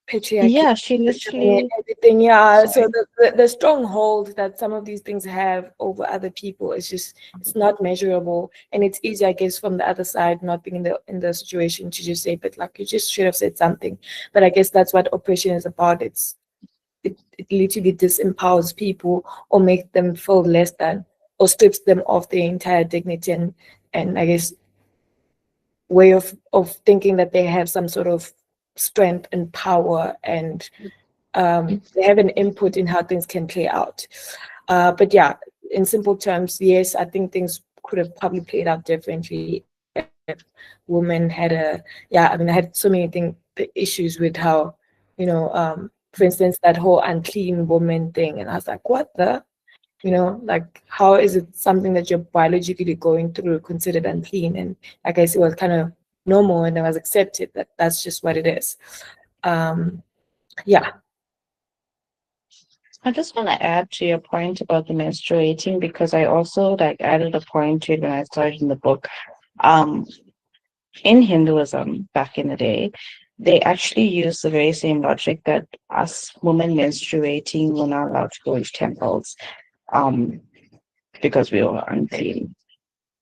patriarchy,
Yeah, she literally.
everything. Yeah. So
Sorry.
the stronghold that some of these things have over other people is just, it's not measurable, and it's easy, I guess, from the other side, not being in the situation, to just say, but like, you just should have said something. But I guess that's what oppression is about. It literally disempowers people, or make them feel less than, or strips them of their entire dignity and I guess way of thinking that they have some sort of strength and power, and they have an input in how things can play out. But yeah, in simple terms, yes, I think things could have probably played out differently if women had I mean, I had so many issues with how, for instance, that whole unclean woman thing, and I was like, what the? Like, how is it something that you're biologically going through considered unclean? And I guess it was kind of normal, and it was accepted that that's just what it is. Yeah.
I just want to add to your point about the menstruating, because I also added a point to it when I started in the book. In Hinduism back in the day, they actually used the very same logic that us women menstruating were not allowed to go into temples, because we were unclean.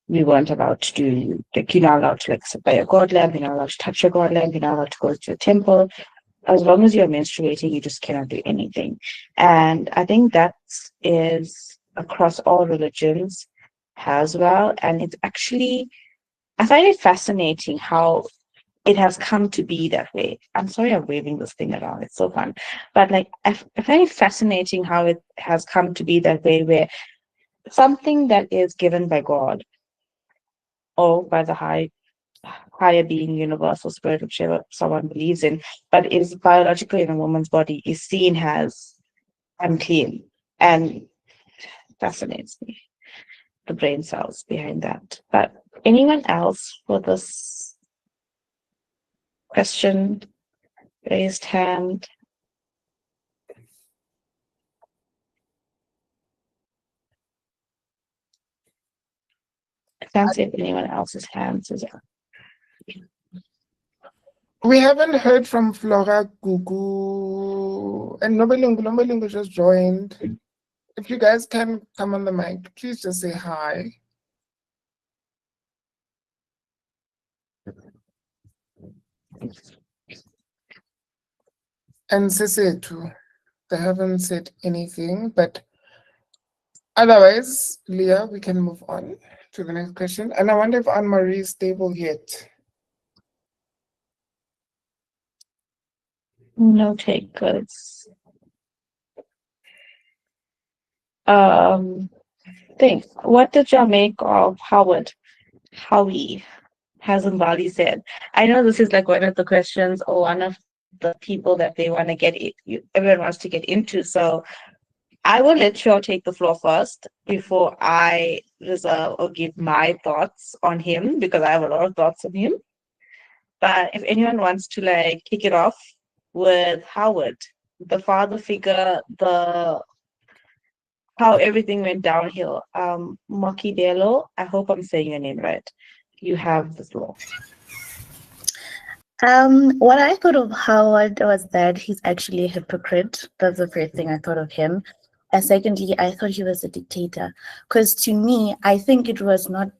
We weren't allowed to do, you're not allowed to sit by your god lamp, you're not allowed to touch your god lamp, you're not allowed to go to a temple. As long as you're menstruating, you just cannot do anything. And I think that is across all religions as well. And it's actually, I find it fascinating how it has come to be that way. I'm sorry I'm waving this thing around. It's so fun. But I find it fascinating how it has come to be that way, where something that is given by God or by the higher being, universal spirit, whichever someone believes in, but is biologically in a woman's body, is seen as unclean, and fascinates me, the brain cells behind that. But anyone else for this question? Raised hand. I can't see if anyone else's hands is up.
We haven't heard from Flora, Gugu, and Nobalungu. Nobalungu just joined. If you guys can come on the mic, please just say hi. And Sese too. They haven't said anything, but otherwise, Leah, we can move on to the next question. And I wonder if Anne Marie is stable yet.
No takers. Think. What did y'all make of Howie, hasn't Bali said? I know this is like one of the questions or one of the people that they want to everyone wants to get into. So I will let you all take the floor first before I reserve or give my thoughts on him because I have a lot of thoughts on him. But if anyone wants to like kick it off with Howard, the father figure, the how everything went downhill. Mokidelo, I hope I'm saying your name right. You have the floor.
What I thought of Howard was that he's actually a hypocrite. That's the first thing I thought of him. And secondly, I thought he was a dictator. Because to me, I think it was not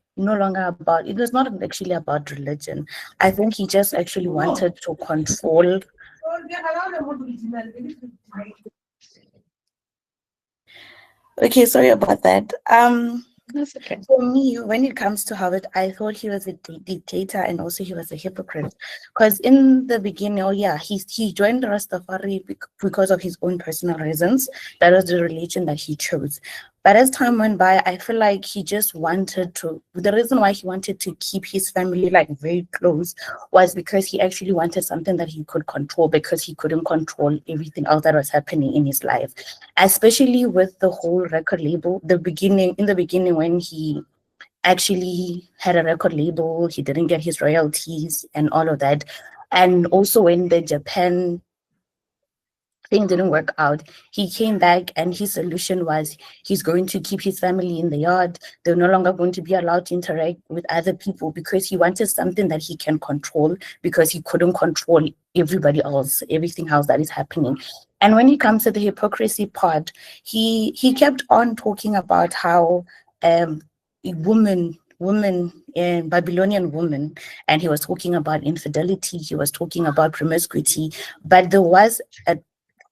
actually about religion. I think he just actually wanted to control. Okay, sorry about that.
That's okay.
For me, when it comes to Howard, I thought he was a dictator and also he was a hypocrite. Because in the beginning, he joined the Rastafari because of his own personal reasons. That was the religion that he chose. But as time went by, I feel like he just wanted to. The reason why he wanted to keep his family like very close was because he actually wanted something that he could control because he couldn't control everything else that was happening in his life, especially with the whole record label. In the beginning when he actually had a record label, he didn't get his royalties and all of that. And also when the Japan thing didn't work out, he came back and his solution was he's going to keep his family in the yard. They're no longer going to be allowed to interact with other people because he wanted something that he can control because he couldn't control everybody else, everything else that is happening. And when it comes to the hypocrisy part, he kept on talking about how women and Babylonian woman, and he was talking about infidelity, he was talking about promiscuity, but there was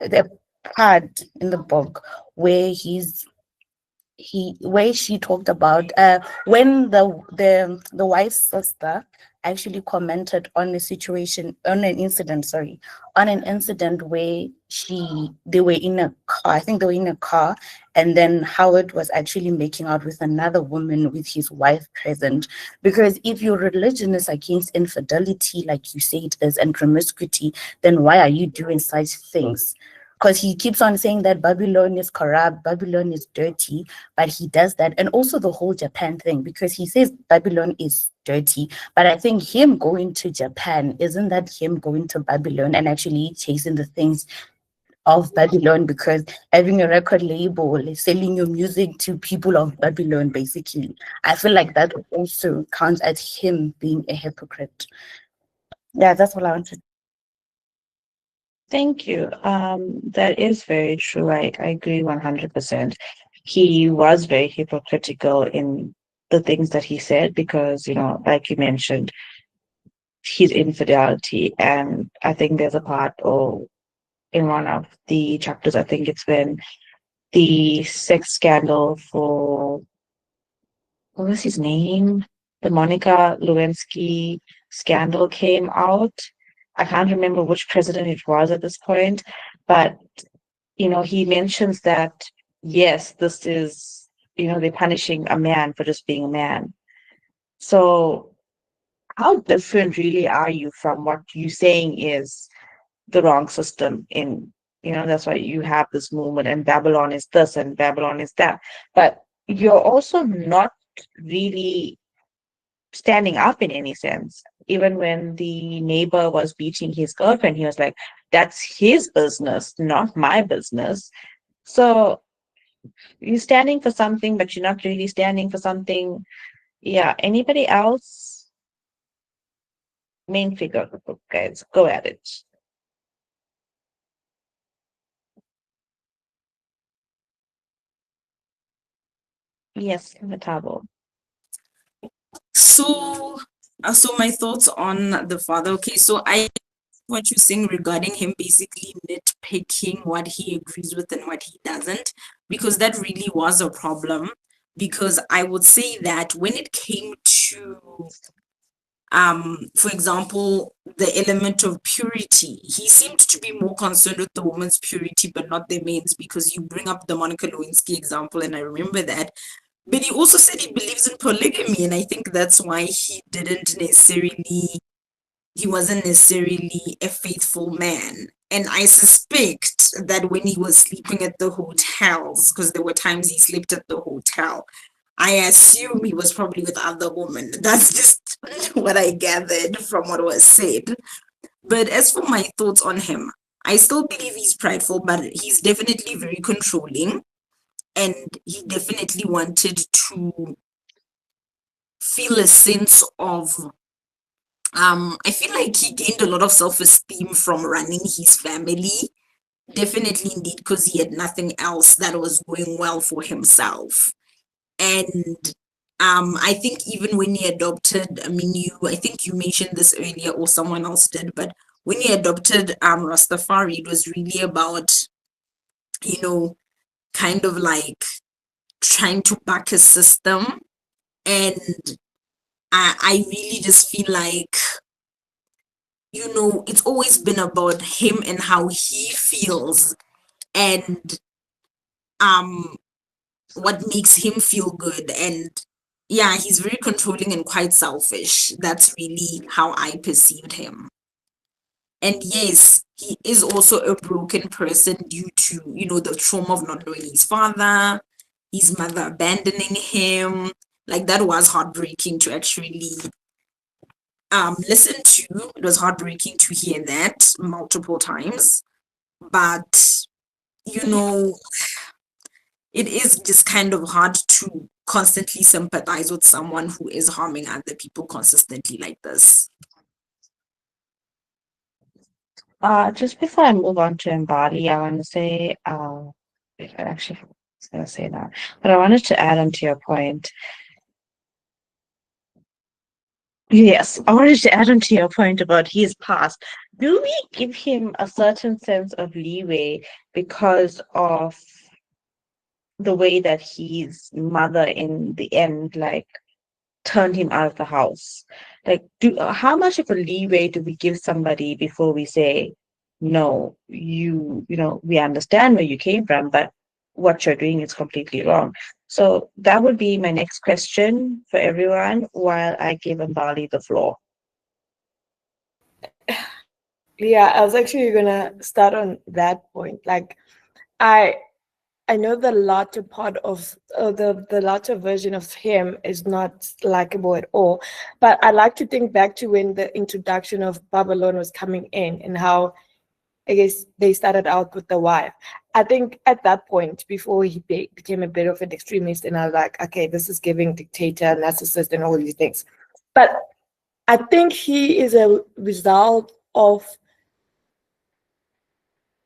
the part in the book where where she talked about when the wife's sister actually commented on the situation on an incident where they were in a car. I think they were in a car, and then Howard was actually making out with another woman with his wife present. Because if your religion is against infidelity, like you say it is, and promiscuity, then why are you doing such things? Because he keeps on saying that Babylon is corrupt, Babylon is dirty, but he does that. And also the whole Japan thing, because he says Babylon is dirty, but I think him going to Japan, isn't that him going to Babylon and actually chasing the things of Babylon? Because having a record label, selling your music to people of Babylon, basically, I feel like that also counts as him being a hypocrite. Yeah, that's all I wanted.
Thank you. That is very true. I agree 100%. He was very hypocritical in the things that he said because, like you mentioned, his infidelity. And I think there's a part or in one of the chapters, I think it's when the sex scandal for what was his name? The Monica Lewinsky scandal came out. I can't remember which president it was at this point, but he mentions that yes, this is they're punishing a man for just being a man. So how different really are you from what you're saying is the wrong system in that's why you have this movement and Babylon is this and Babylon is that, but you're also not really standing up in any sense. Even when the neighbor was beating his girlfriend, he was like, that's his business, not my business. So you're standing for something, but you're not really standing for something. Yeah, anybody else? Main figure of the book, guys, go at it. Yes, Matabo.
So my thoughts on the father. Okay, so what you're saying regarding him basically nitpicking what he agrees with and what he doesn't, because that really was a problem. Because I would say that when it came to, for example, the element of purity, he seemed to be more concerned with the woman's purity, but not the men's, because you bring up the Monica Lewinsky example, and I remember that. But he also said he believes in polygamy, and I think that's why he wasn't necessarily a faithful man. And I suspect that when he was sleeping at the hotels, because there were times he slept at the hotel, I assume he was probably with other women. That's just what I gathered from what was said. But as for my thoughts on him, I still believe he's prideful, but he's definitely very controlling. And he definitely wanted to feel a sense of I feel like he gained a lot of self-esteem from running his family. Definitely indeed, because he had nothing else that was going well for himself. And I think even when he adopted, I think you mentioned this earlier or someone else did, but when he adopted Rastafari, it was really about, kind of like trying to back his system. And I really just feel like, it's always been about him and how he feels and what makes him feel good. And yeah, he's very controlling and quite selfish. That's really how I perceived him. And yes, he is also a broken person due to, the trauma of not knowing his father, his mother abandoning him. Like, that was heartbreaking to actually listen to. It was heartbreaking to hear that multiple times. But, it is just kind of hard to constantly sympathize with someone who is harming other people consistently like this.
Just before I move on to embody, I want to say, I actually was going to say that, but I wanted to add on to your point. Yes, I wanted to add on to your point about his past. Do we give him a certain sense of leeway because of the way that his mother in the end, like, turned him out of the house? Like, how much of a leeway do we give somebody before we say, no, we understand where you came from, but what you're doing is completely wrong? So that would be my next question for everyone while I give Mbali the floor.
Yeah, I was actually gonna start on that point. Like, I know the latter part of the latter version of him is not likable at all. But I like to think back to when the introduction of Babylon was coming in and how I guess they started out with the wife. I think at that point, before he became a bit of an extremist, and I was like, okay, this is giving dictator, narcissist, and all these things. But I think he is a result of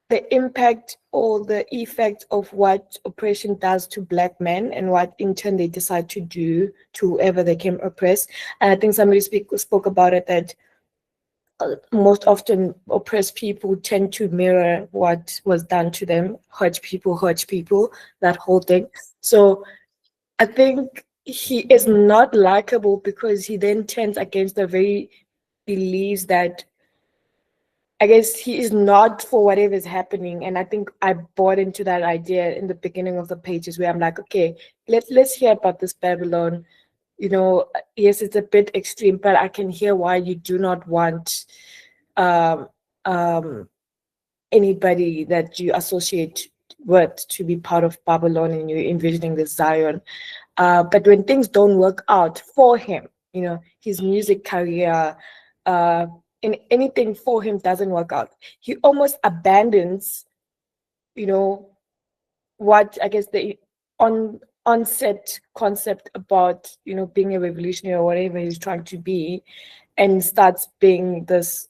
the impact or the effect of what oppression does to Black men and what in turn they decide to do to whoever they came oppressed. And I think somebody spoke about it, that most often oppressed people tend to mirror what was done to them. Hurt people, that whole thing. So I think he is not likable because he then turns against the very beliefs that I guess he is not for whatever is happening. And I think I bought into that idea in the beginning of the pages where I'm like, okay, let's hear about this Babylon. Yes, it's a bit extreme, but I can hear why you do not want um, anybody that you associate with to be part of Babylon and you're envisioning this Zion. But when things don't work out for him, his music career, and anything for him doesn't work out, he almost abandons, what I guess the onset concept about, being a revolutionary or whatever he's trying to be, and starts being this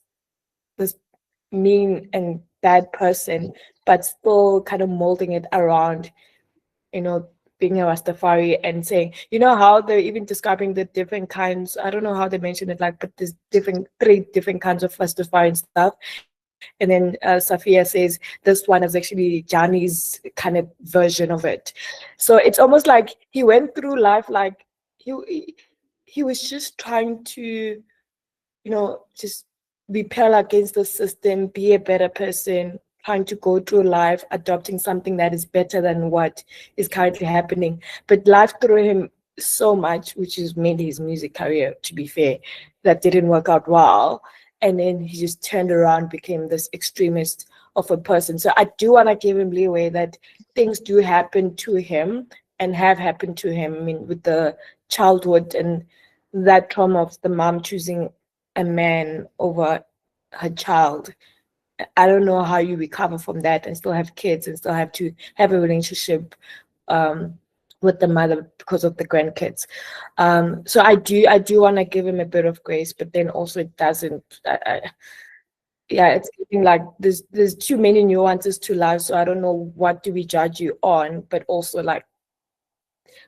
mean and bad person, but still kind of molding it around, being a Rastafari and saying, you know how they're even describing the different kinds, I don't know how they mention it, like, but there's three different kinds of Rastafari and stuff. And then Safia says this one is actually Johnny's kind of version of it. So it's almost like he went through life like he was just trying to, just repel against the system, be a better person, trying to go through life, adopting something that is better than what is currently happening. But life threw him so much, which is mainly his music career, to be fair, that didn't work out well. And then he just turned around, became this extremist of a person. So I do want to give him leeway that things do happen to him and have happened to him. I mean, with the childhood and that trauma of the mom choosing a man over her child. I don't know how you recover from that and still have kids and still have to have a relationship with the mother because of the grandkids. So I do want to give him a bit of grace, but then also it doesn't. Yeah, it's getting like there's too many nuances to life, so I don't know what do we judge you on, but also like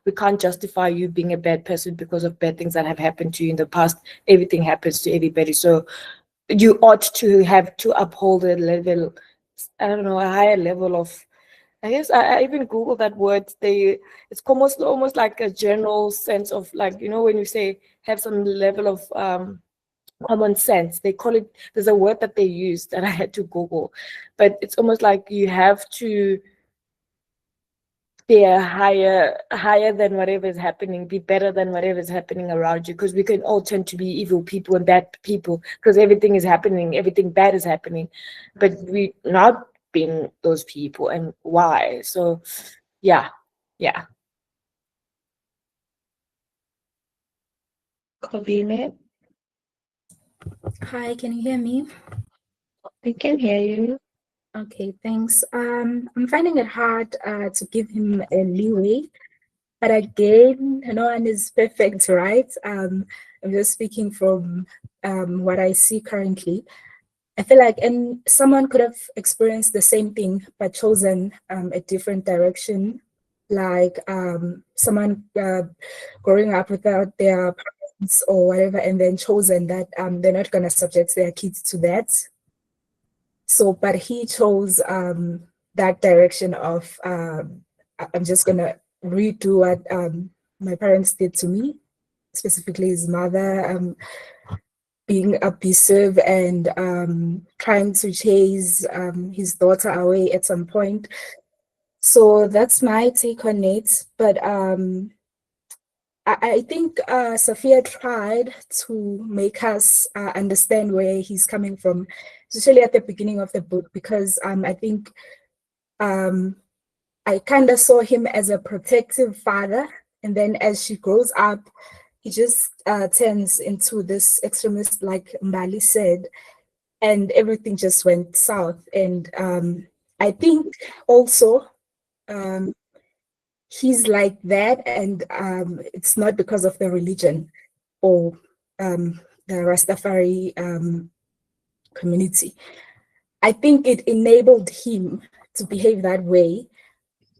we can't justify you being a bad person because of bad things that have happened to you in the past. Everything happens to everybody, so you ought to have to uphold a level, I don't know, a higher level of, I guess I even Googled that word. It's almost like a general sense of, like, when you say have some level of common sense. They call it, there's a word that they use that I had to Google, but it's almost like you have to be higher than whatever is happening, be better than whatever is happening around you, because we can all tend to be evil people and bad people because everything is happening, everything bad is happening, but we not being those people, and why. So yeah.
Kobile,
Hi, can you hear me?
we can hear you.
Okay, thanks. I'm finding it hard to give him a leeway, but again, no one is perfect, right? I'm just speaking from what I see currently. I feel like, and someone could have experienced the same thing but chosen a different direction, like someone growing up without their parents or whatever, and then chosen that they're not going to subject their kids to that. So, but he chose that direction of I'm just going to redo what my parents did to me, specifically his mother. Being abusive and trying to chase his daughter away at some point. So that's my take on it. But I think Sophia tried to make us understand where he's coming from, especially at the beginning of the book, because I think I kind of saw him as a protective father. And then as she grows up, he just turns into this extremist, like Mbali said, and everything just went south. And I think also he's like that, and it's not because of the religion or the Rastafari community. I think it enabled him to behave that way.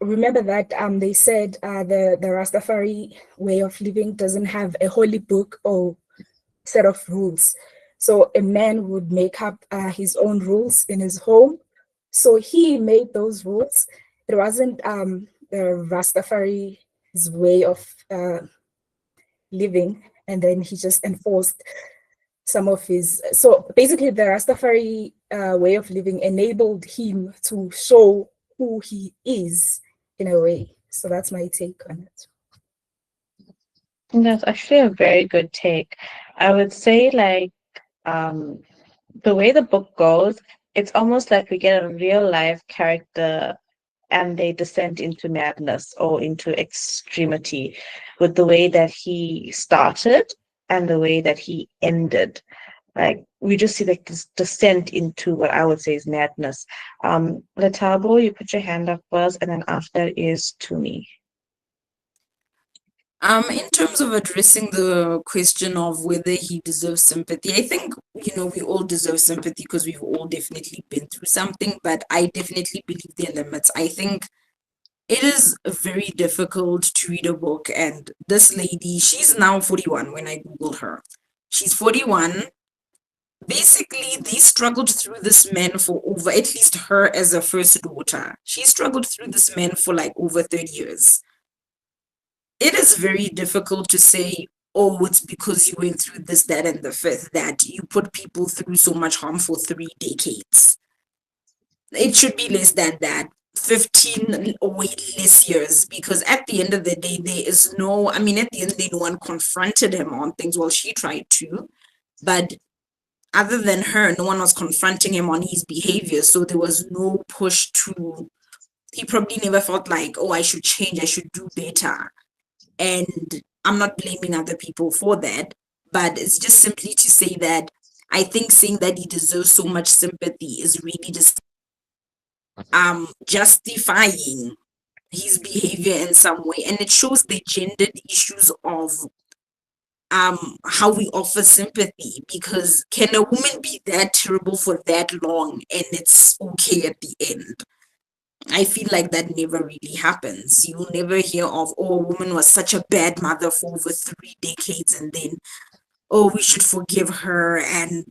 Remember that they said the Rastafari way of living doesn't have a holy book or set of rules. So a man would make up his own rules in his home. So he made those rules. It wasn't the Rastafari's way of living, and then he just enforced some of his. So basically, the Rastafari way of living enabled him to show who he is in a way. So that's my take on it.
That's actually a very good take. I would say, like, the way the book goes, it's almost like we get a real life character and they descend into madness or into extremity with the way that he started and the way that he ended. Like, we just see like this descent into what I would say is madness. Letabo, you put your hand up first, and then after is Tumi.
In terms of addressing the question of whether he deserves sympathy, I think, we all deserve sympathy because we've all definitely been through something, but I definitely believe there are limits. I think it is very difficult to read a book. And this lady, she's now 41 when I Googled her. She's 41. Basically, they struggled through this man for over, at least her as a first daughter. She struggled through this man for like over 30 years. It is very difficult to say, oh, it's because you went through this, that, and the fifth, that you put people through so much harm for 3 decades. It should be less than that. 15 or less years, because at the end of the day, there is no, I mean, at the end of the day, no one confronted him on things. Well, she tried to, but other than her, no one was confronting him on his behavior. So there was no push to, he probably never felt like, oh, I should change, I should do better. And I'm not blaming other people for that, but it's just simply to say that I think saying that he deserves so much sympathy is really just justifying his behavior in some way. And it shows the gendered issues of how we offer sympathy, because can a woman be that terrible for that long and it's okay at the end? I feel like that never really happens. You'll never hear of, oh, a woman was such a bad mother for over 3 decades and then, oh, we should forgive her and,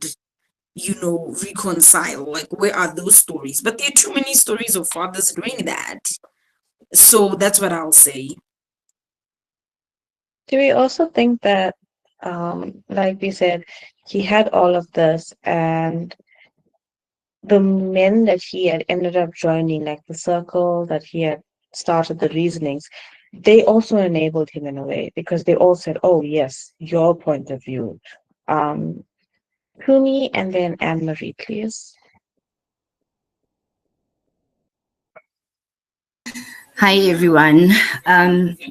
you know, reconcile. Like, where are those stories? But there are too many stories of fathers doing that. So that's what I'll say.
Do we also think that, like we said, he had all of this, and the men that he had ended up joining, like the circle that he had started the reasonings, they also enabled him in a way, because they all said, oh, yes, your point of view. Kumi and then Anne Marie, please.
Hi, everyone.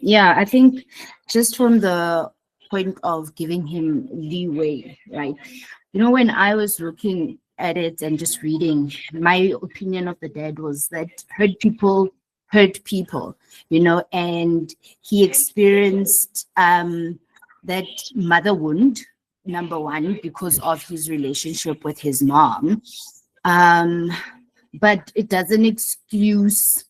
Yeah, I think just from the point of giving him leeway, right? You know, when I was looking at it and just reading, my opinion of the dad was that hurt people, you know, and he experienced that mother wound, number one, because of his relationship with his mom. But it doesn't excuse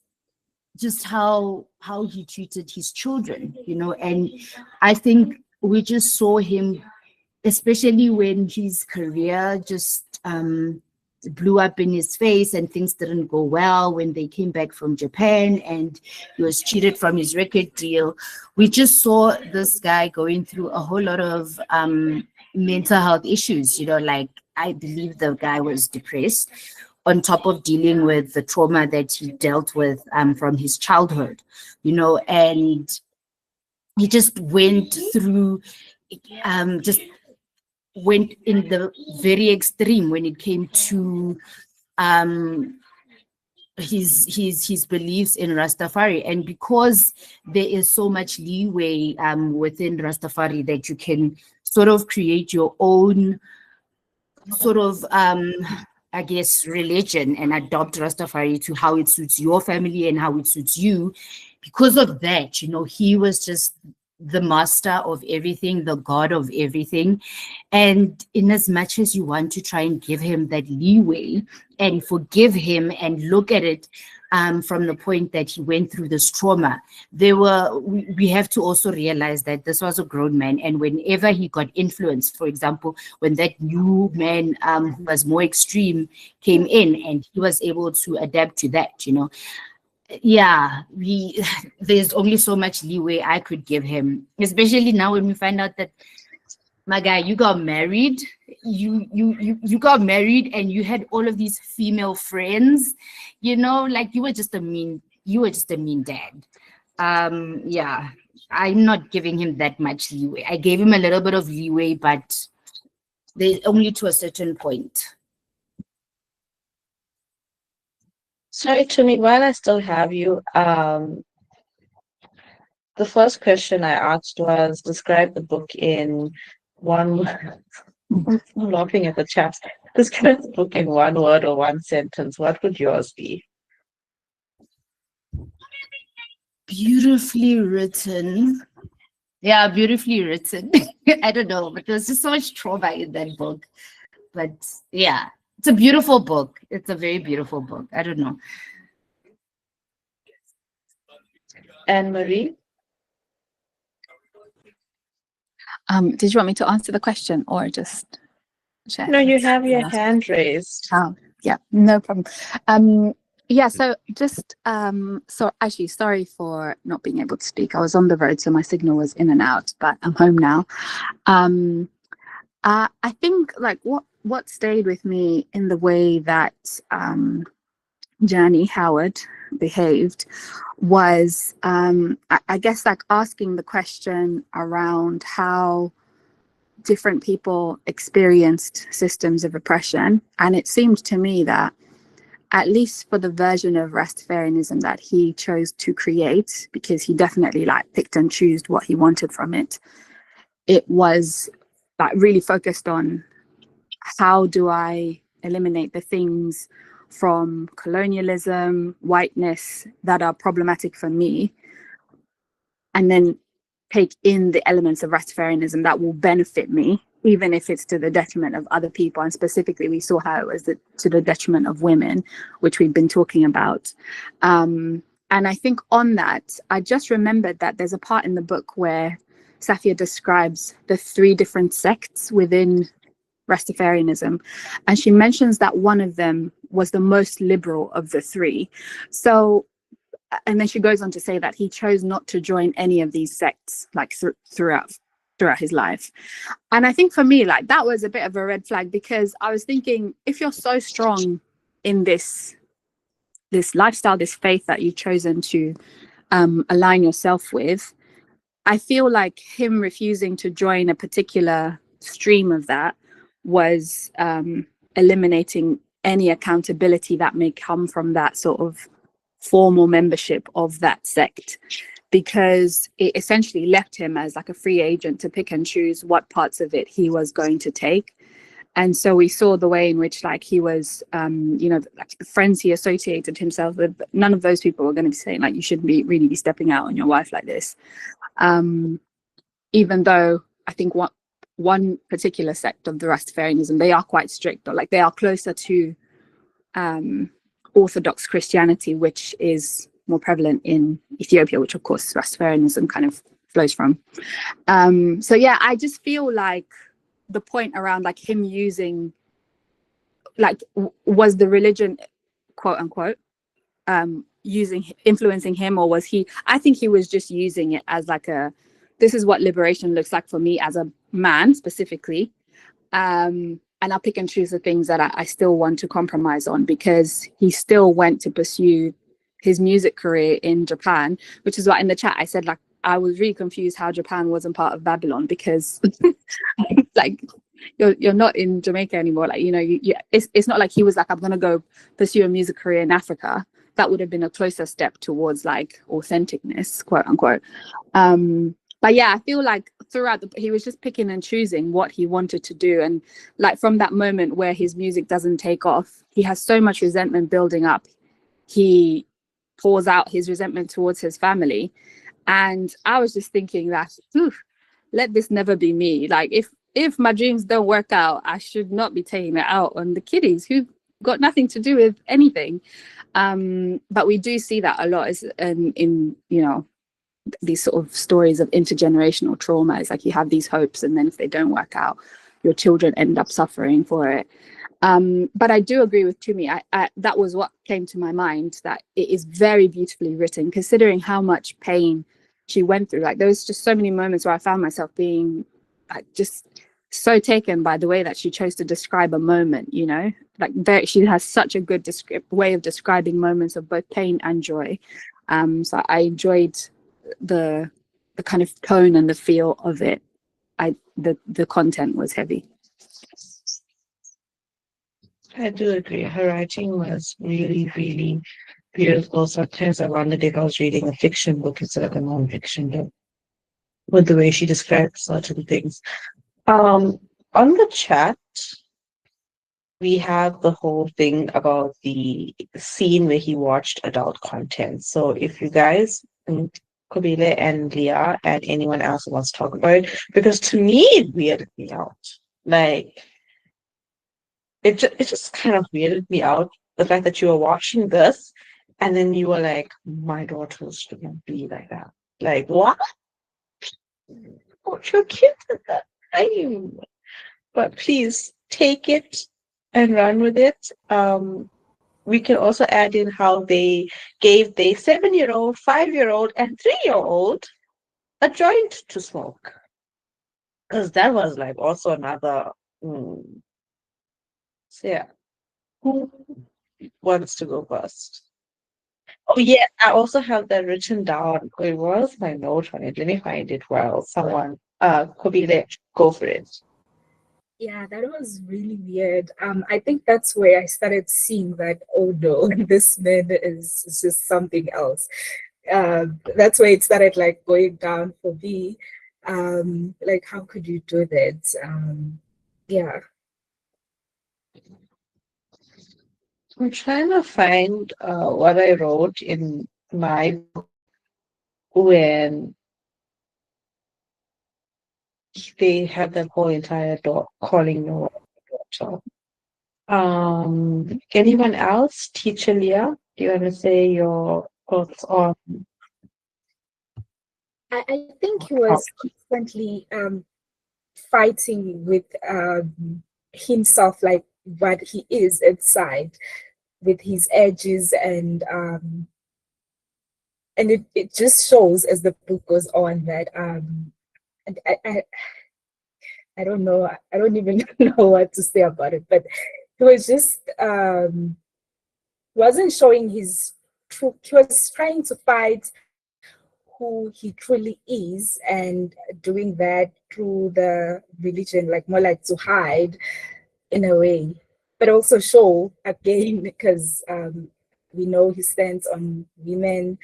just how he treated his children, you know. And I think we just saw him, especially when his career just blew up in his face and things didn't go well when they came back from Japan and he was cheated from his record deal. We just saw this guy going through a whole lot of mental health issues, you know, like I believe the guy was depressed, on top of dealing with the trauma that he dealt with from his childhood, you know. And he just went through, just went in the very extreme when it came to his beliefs in Rastafari. And because there is so much leeway within Rastafari that you can sort of create your own sort of I guess, religion and adopt Rastafari to how it suits your family and how it suits you. Because of that, you know, he was just the master of everything, the god of everything. And in as much as you want to try and give him that leeway and forgive him and look at it from the point that he went through this trauma, we have to also realize that this was a grown man, and whenever he got influenced, for example, when that new man who was more extreme came in, and he was able to adapt to that, you know. Yeah, there's only so much leeway I could give him, especially now when we find out that, my guy, you got married, you got married and you had all of these female friends, you know, like you were just a mean dad. Yeah, I'm not giving him that much leeway. I gave him a little bit of leeway, but there's only to a certain point.
Sorry, Tumi, while I still have you, the first question I asked was describe the book in one. I'm laughing at the chat. Describe the book in one word or one sentence. What would yours be?
Beautifully written. Yeah, beautifully written. I don't know, but there's just so much trauma in that book. But yeah, it's a beautiful book. It's a very beautiful book. I don't know.
Anne Marie?
Did you want me to answer the question or just share?
No, you have your hand raised.
Oh, yeah, no problem. Yeah, so just so actually sorry for not being able to speak. I was on the road, so my signal was in and out, but I'm home now. I think like what stayed with me in the way that Journey Howard behaved was I guess like asking the question around how different people experienced systems of oppression. And it seemed to me that at least for the version of Rastafarianism that he chose to create, because he definitely like picked and chose what he wanted from it, it was like really focused on how do I eliminate the things from colonialism, whiteness that are problematic for me, and then take in the elements of Rastafarianism that will benefit me, even if it's to the detriment of other people. And specifically, we saw how it was to the detriment of women, which we've been talking about. And I think on that, I just remembered that there's a part in the book where Safia describes the 3 different sects within Rastafarianism. And she mentions that one of them was the most liberal of the 3. So, and then she goes on to say that he chose not to join any of these sects like throughout his life. And I think for me, like that was a bit of a red flag, because I was thinking, if you're so strong in this lifestyle, this faith that you've chosen to align yourself with, I feel like him refusing to join a particular stream of that was eliminating any accountability that may come from that sort of formal membership of that sect, because it essentially left him as like a free agent to pick and choose what parts of it he was going to take. And so we saw the way in which like he was, like the friends he associated himself with, none of those people were going to be saying like, you shouldn't really be stepping out on your wife like this. Even though I think one particular sect of the Rastafarianism, they are quite strict, or like they are closer to Orthodox Christianity, which is more prevalent in Ethiopia, which of course Rastafarianism kind of flows from. So yeah, I just feel like the point around like him using, like, was the religion, quote unquote, influencing him, or was he? I think he was just using it as like this is what liberation looks like for me as a man specifically. And I'll pick and choose the things that I still want to compromise on, because he still went to pursue his music career in Japan, which is why in the chat I said like I was really confused how Japan wasn't part of Babylon, because like you're not in Jamaica anymore. Like, it's not like he was like, I'm gonna go pursue a music career in Africa. That would have been a closer step towards like authenticness, quote unquote. But yeah, I feel like throughout he was just picking and choosing what he wanted to do. And like from that moment where his music doesn't take off, he has so much resentment building up. He pours out his resentment towards his family. And I was just thinking that, let this never be me. Like if my dreams don't work out, I should not be taking it out on the kiddies who've got nothing to do with anything. But we do see that a lot in these sort of stories of intergenerational trauma. It's like you have these hopes, and then if they don't work out, your children end up suffering for it. But I do agree with Tumi. That was what came to my mind, that it is very beautifully written, considering how much pain she went through. Like there was just so many moments where I found myself being like just so taken by the way that she chose to describe a moment, like she has such a good way of describing moments of both pain and joy. So I enjoyed the kind of tone and the feel of it. The content was heavy.
I do agree. Her writing was really, really beautiful. Sometimes I wondered if I was reading a fiction book instead of a non-fiction book, with the way she describes certain things. On the chat, we have the whole thing about the scene where he watched adult content. So if you guys, Kobile and Leah and anyone else who wants to talk about it, because to me it weirded me out. Like it just kind of weirded me out, the fact that you were watching this And then you were like, my daughters shouldn't be like that. Like, what? Put your kids at that time. But please take it and run with it. We can also add in how they gave the 7-year-old, 5-year-old, and 3-year-old a joint to smoke. Because that was like also another. So yeah, who wants to go first? Oh yeah, I also have that written down. It was my note on it. Let me find it well. Someone, Kobile, go for it.
Yeah, that was really weird. I think that's where I started seeing that, oh no, this man is just something else. That's where it started like going down for me. Like, how could you do that? Yeah.
I'm trying to find what I wrote in my book when they had that whole entire dog calling no daughter. Anyone else? Teacher Leah, do you want to say your thoughts on
I think he was constantly fighting with himself, like what he is inside, with his edges, and it just shows as the book goes on that and I don't know, I don't even know what to say about it, but he was just wasn't showing his true. He was trying to fight who he truly is and doing that through the religion, like more like to hide in a way, but also show again because we know he stands on women.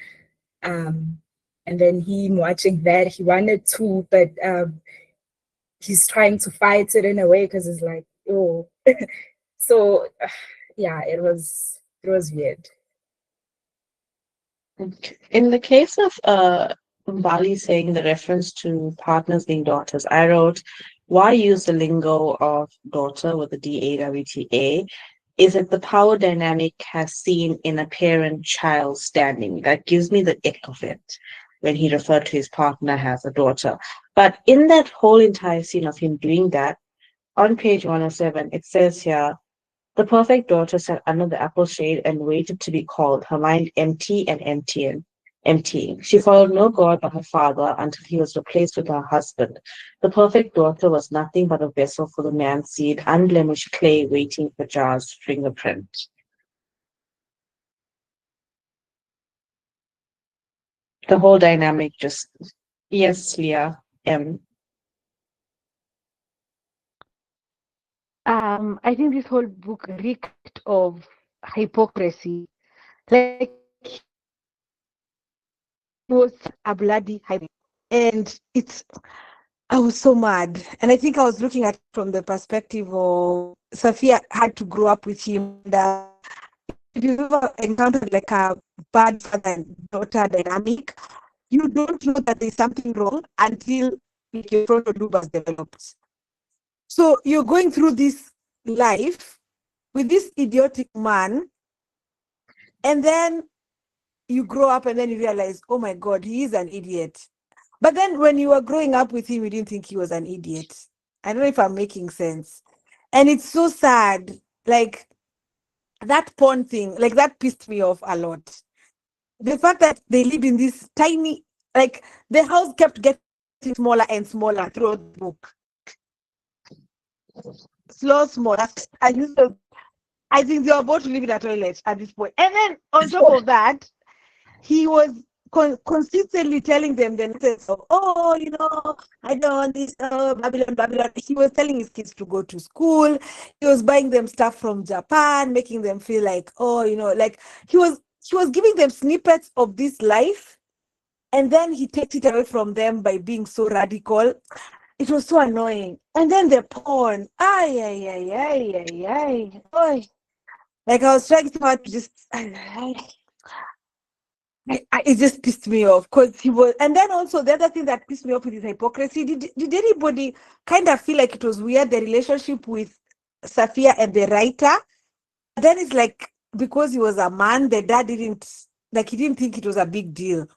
And then him watching that, he wanted to, but he's trying to fight it in a way because it's like, oh. So yeah, it was weird.
in the case of Bali saying the reference to partners being daughters, I wrote, why use the lingo of daughter with the DAWTA? Is it the power dynamic has seen in a parent-child standing? That gives me the ick of it when he referred to his partner as a daughter. But in that whole entire scene of him doing that, on page 107, it says here, the perfect daughter sat under the apple shade and waited to be called, her mind empty and emptying. She followed no God but her father until he was replaced with her husband. The perfect daughter was nothing but a vessel for the man's seed, unblemished clay waiting for Jar's fingerprint. The whole dynamic just, yes, Leah,
I think this whole book reeked of hypocrisy. Like it was a bloody hypocrisy. And I was so mad. And I think I was looking at it from the perspective of Sophia had to grow up with him. And, if you've ever encountered like a bad father and daughter dynamic, you don't know that there's something wrong until like, your frontal lobe has developed. So you're going through this life with this idiotic man, and then you grow up and then you realize, oh my God, he is an idiot. But then when you were growing up with him, you didn't think he was an idiot. I don't know if I'm making sense. And it's so sad. Like that porn thing, like that pissed me off a lot. The fact that they lived in this tiny, like the house kept getting smaller and smaller throughout the book. Small. I think they were about to live in a toilet at this point. And then on top of that, he was consistently telling them the nonsense of, oh, I don't want this, Babylon, Babylon. He was telling his kids to go to school. He was buying them stuff from Japan, making them feel like, oh, like he was giving them snippets of this life. And then he takes it away from them by being so radical. It was so annoying. And then the porn. Oy. Like I was trying so hard to just it just pissed me off because he was, and then also the other thing that pissed me off with his hypocrisy. Did anybody kind of feel like it was weird, the relationship with Safia and the writer? Then it's like because he was a man, the dad didn't
like he didn't think it was a big deal.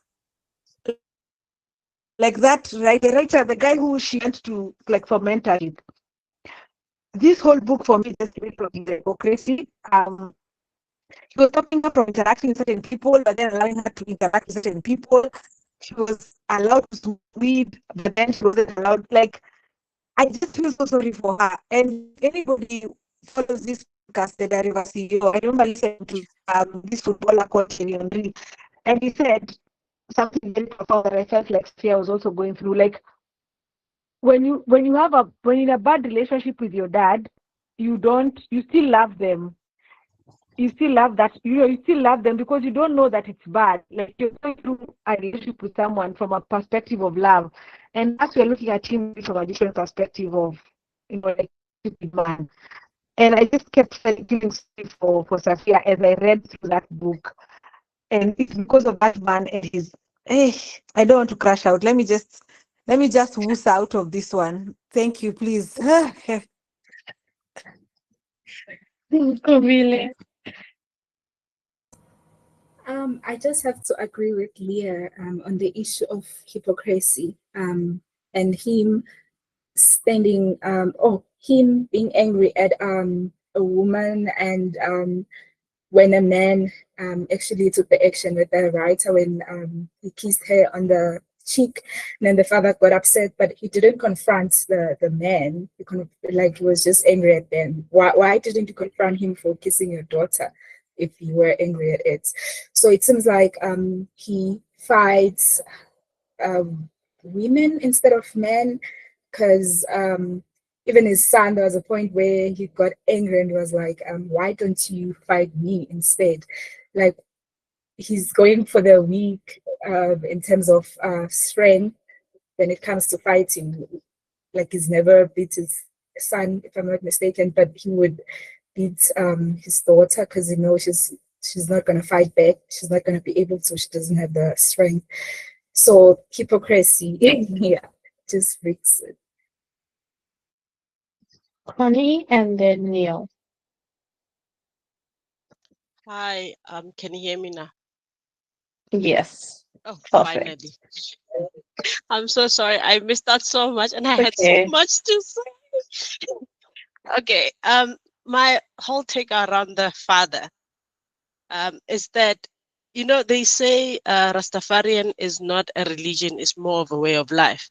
Like that, right? The writer, the guy who she went to like for mentorship. This whole book for me just read from the hypocrisy. He was stopping her from interacting with certain people, but then allowing her to interact with certain people. She was allowed to smoke weed, but then she wasn't allowed. Like, I just feel so sorry for her. And anybody follows this podcast, the River CEO, I remember listening to this footballer called Thierry Henry, and he said something very profound that I felt like Sophia was also going through. Like, when you're in a bad relationship with your dad, you still love them. You still love that, you still love them because you don't know that it's bad. Like, you're going through a relationship with someone from a perspective of love. And as we're looking at him from a different perspective of, like, stupid man. And I just kept feeling sorry for Safia as I read through that book. And it's because of that man and his, I don't want to crash out. Let me just wooz out of this one. Thank you, please.
Really?
I just have to agree with Leah on the issue of hypocrisy and him standing, him being angry at a woman, and when a man actually took the action with the writer when he kissed her on the cheek, and then the father got upset, but he didn't confront the man. He he was just angry at them. Why didn't you confront him for kissing your daughter if you were angry at it? So it seems like he fights women instead of men, because even his son, there was a point where he got angry and he was like, why don't you fight me instead? Like, he's going for the weak in terms of strength when it comes to fighting. Like, he's never beat his son, if I'm not mistaken, but he would beat his daughter because she's not going to fight back. She's not going to be able to. She doesn't have the strength. So hypocrisy, yeah, just freaks it.
Connie and then Neil.
Hi, can you hear me now?
Yes.
Oh,
Perfect.
finally. I'm so sorry. I missed out so much and I had so
Okay.
much to say. Okay, my whole take around the father is that, they say Rastafarian is not a religion, it's more of a way of life.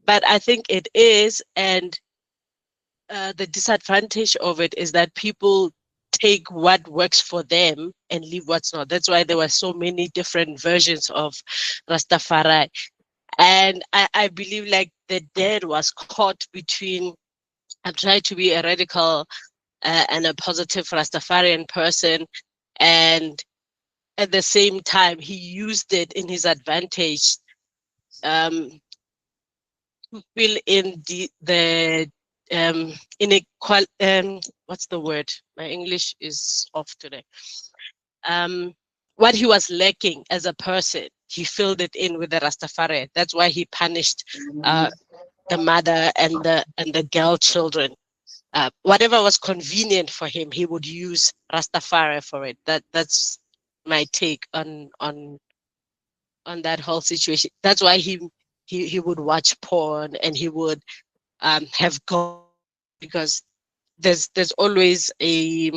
But I think it is, and the disadvantage of it is that people take what works for them and leave what's not. That's why there were so many different versions of Rastafari. And I believe like the dad was caught between, I'm trying to be a radical and a positive Rastafarian person, and at the same time he used it in his advantage to fill in the what's the word? My English is off today. What he was lacking as a person, he filled it in with the Rastafari. That's why he punished the mother and the girl children. Whatever was convenient for him, he would use Rastafari for it. That's my take on that whole situation. That's why he would watch porn and he would have gold, because there's always a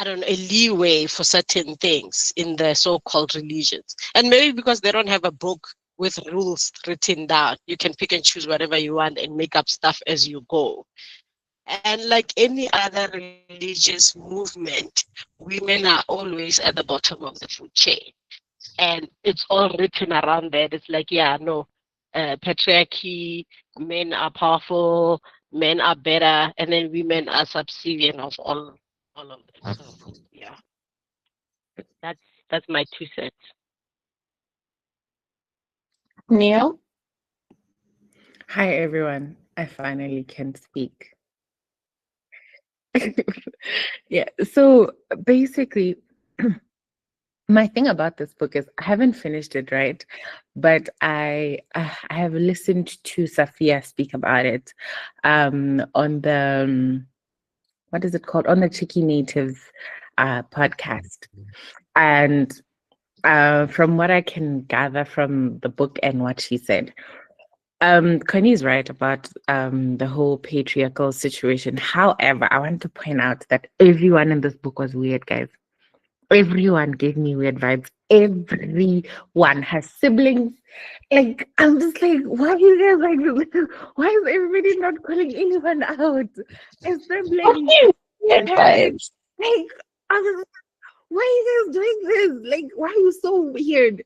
leeway for certain things in the so-called religions. And maybe because they don't have a book with rules written down, you can pick and choose whatever you want and make up stuff as you go. And like any other religious movement, women are always at the bottom of the food chain. And it's all written around that. It's like, patriarchy, men are powerful, men are better, and then women are subservient of all of them. So yeah, that's my 2 cents.
Neil?
Hi, everyone. I finally can speak. Yeah, so basically, my thing about this book is I haven't finished it, right? But I have listened to Safia speak about it on the what is it called, on the Chicky Natives podcast. And from what I can gather from the book and what she said, Connie's right about the whole patriarchal situation. However, I want to point out that everyone in this book was weird, guys. Everyone gave me weird vibes. Everyone has siblings. Like, I'm just like, why are you guys like this? Why is everybody not calling anyone out? A sibling.
Weird vibes.
Like, I was, why are you guys doing this? Like, why are you so weird?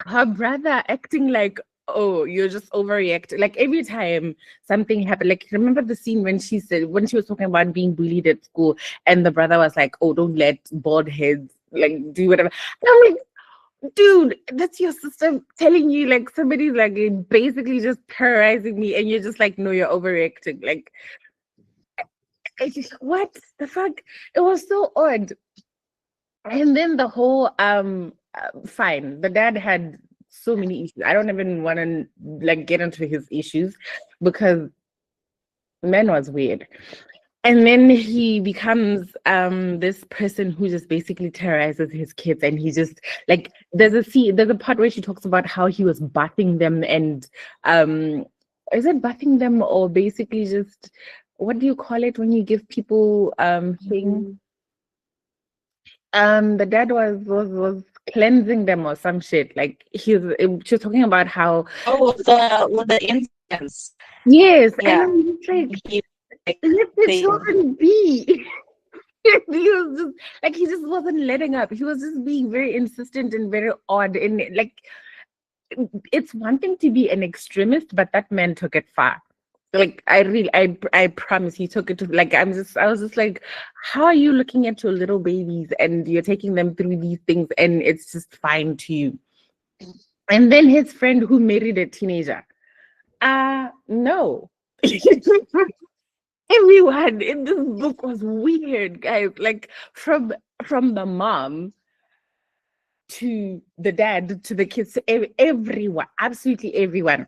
Her brother acting like, oh, you're just overreacting. Like every time something happened, like remember the scene when she said, when she was talking about being bullied at school, and the brother was like, oh, don't let bald heads like do whatever. And I'm like, dude, that's your sister telling you like somebody's like basically just terrorizing me, and you're just like, no, you're overreacting. Like, what the fuck? It was so odd. And then the whole fine, the dad had so many issues. I don't even want to like get into his issues because man was weird. And then he becomes this person who just basically terrorizes his kids, and he just like there's a part where she talks about how he was bathing them, and is it bathing them or basically just, what do you call it when you give people things? The dad was cleansing them or some shit. Like she was talking about how
with the incense.
yes,
Yeah.
and I'm just like,
Like,
let the
they-
children be. He was just like, he just wasn't letting up. He was just being very insistent and very odd. And like, it's one thing to be an extremist, but that man took it far. Like I promise he took it to like I was just like, how are you looking at your little babies and you're taking them through these things and it's just fine to you? And then his friend who married a teenager. No. Everyone in this book was weird, guys. Like from the mom to the dad to the kids to everyone, absolutely everyone.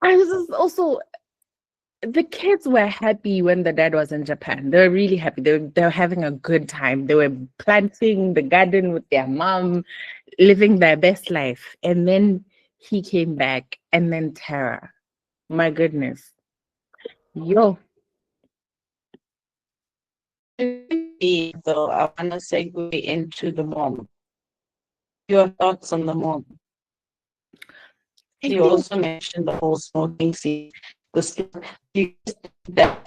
I was just also, the kids were happy when the dad was in Japan. They were really happy. They were having a good time. They were planting the garden with their mom, living their best life. And then he came back, and then terror. My goodness. Yo.
Though I want to segue into the mom. Your thoughts on the mom? You also mentioned the whole smoking scene. Because you that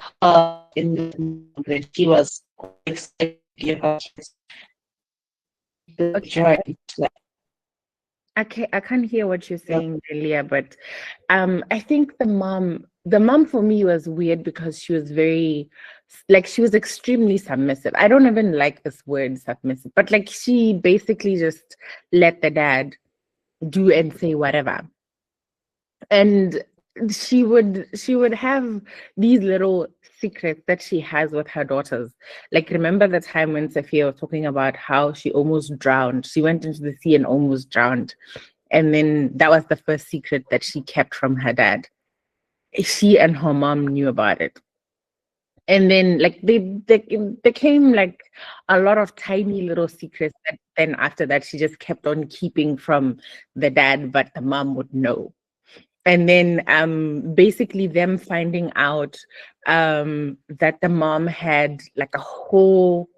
in the when she was excited to give her kids the joy to that.
I can't hear what you're saying, Delia, but I think the mom for me was weird because she was very, like, she was extremely submissive. I don't even like this word submissive, but like she basically just let the dad do and say whatever. And she would have these little secrets that she has with her daughters. Like, remember the time when Sophia was talking about how she almost drowned? She went into the sea and almost drowned. And then that was the first secret that she kept from her dad. She and her mom knew about it. And then like they became like a lot of tiny little secrets that then after that she just kept on keeping from the dad, but the mom would know. And then basically them finding out that the mom had like a whole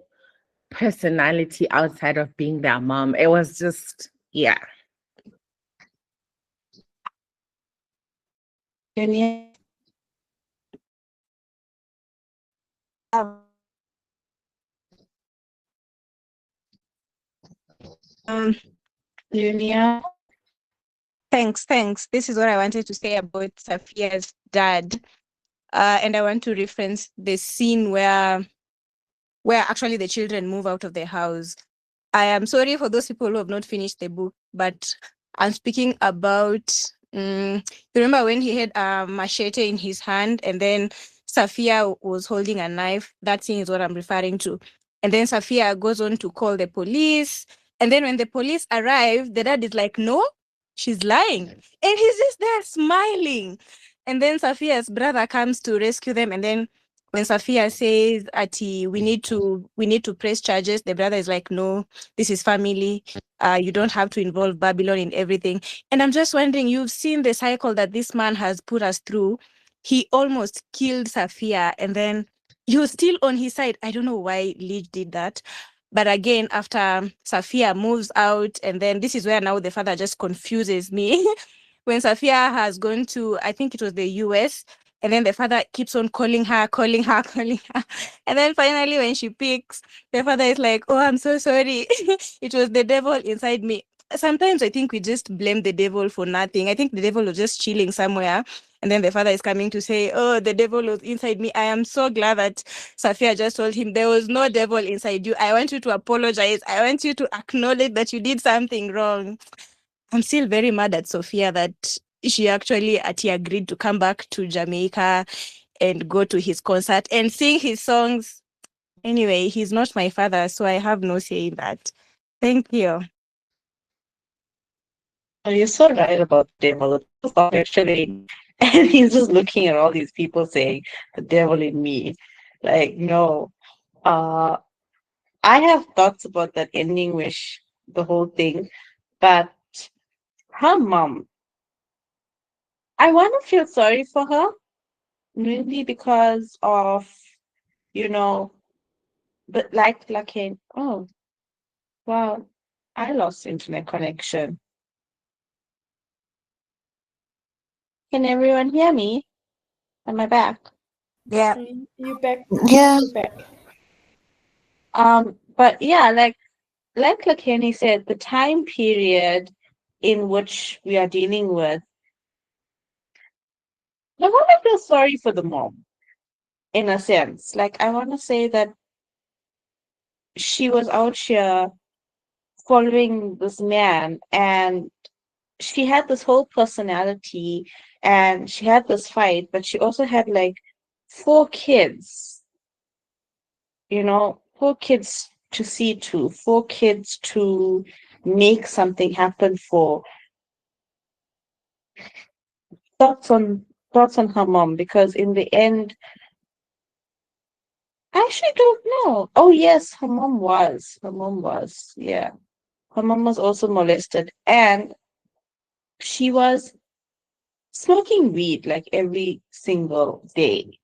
personality outside of being their mom. It was just, yeah.
Julia. Thanks. This is what I wanted to say about Safia's dad. And I want to reference the scene where actually the children move out of the house. I am sorry for those people who have not finished the book, but I'm speaking about, remember when he had a machete in his hand and then Safia was holding a knife? That scene is what I'm referring to. And then Safia goes on to call the police. And then when the police arrive, the dad is like, no, she's lying. And he's just there smiling. And then Safia's brother comes to rescue them. And then
when Safia says, Ati, we need to press charges, the brother is like, no, this is family. You don't have to involve Babylon in everything. And I'm just wondering, you've seen the cycle that this man has put us through. He almost killed Safia, and then you're still on his side. I don't know why Leach did that. But again, after Safia moves out, and then this is where now the father just confuses me. When Safia has gone to, I think it was the US, and then the father keeps on calling her, calling her, calling her. And then finally, when she picks, the father is like, oh, I'm so sorry. It was the devil inside me. Sometimes I think we just blame the devil for nothing. I think the devil was just chilling somewhere. And then the father is coming to say, oh, the devil was inside me. I am so glad that Safia just told him there was no devil inside you. I want you to apologize. I want you to acknowledge that you did something wrong. I'm still very mad at Sophia that she actually agreed to come back to Jamaica and go to his concert and sing his songs. Anyway, he's not my father, so I have no say in that. Thank you.
Oh, you're so right about the devil. The devil's not actually, and he's just looking at all these people saying, the devil in me. Like, no. Uh, I have thoughts about that ending wish, the whole thing, but her mom, I want to feel sorry for her, maybe because of, you know, but like, oh, wow, I lost internet connection. Can everyone hear me? Am I back?
Yeah.
You back?
Yeah.
You back?
But yeah, like Kenny said, the time period in which we are dealing with, I want to feel sorry for the mom, in a sense. Like, I want to say that she was out here following this man, and she had this whole personality, and she had this fight, but she also had like 4 kids, 4 kids to see to, 4 kids to make something happen for. Thoughts on her mom, because in the end, I actually don't know. Oh yes, her mom was. Yeah. Her mom was also molested, and she was smoking weed like every single day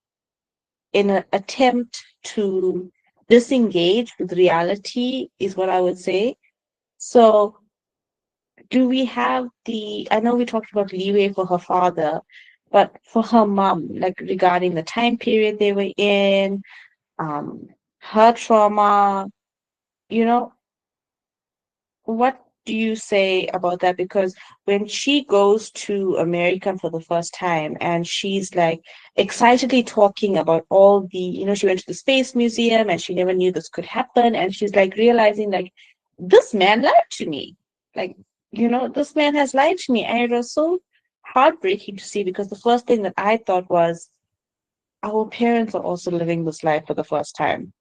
in an attempt to disengage with reality, is what I would say. So, do we have I know we talked about leeway for her father, but for her mom, like regarding the time period they were in, um, her trauma, you know, what do you say about that? Because when she goes to America for the first time and she's like excitedly talking about all she went to the Space Museum and she never knew this could happen. And she's like realizing, like, this man lied to me. Like, this man has lied to me. And it was so heartbreaking to see, because the first thing that I thought was, our parents are also living this life for the first time,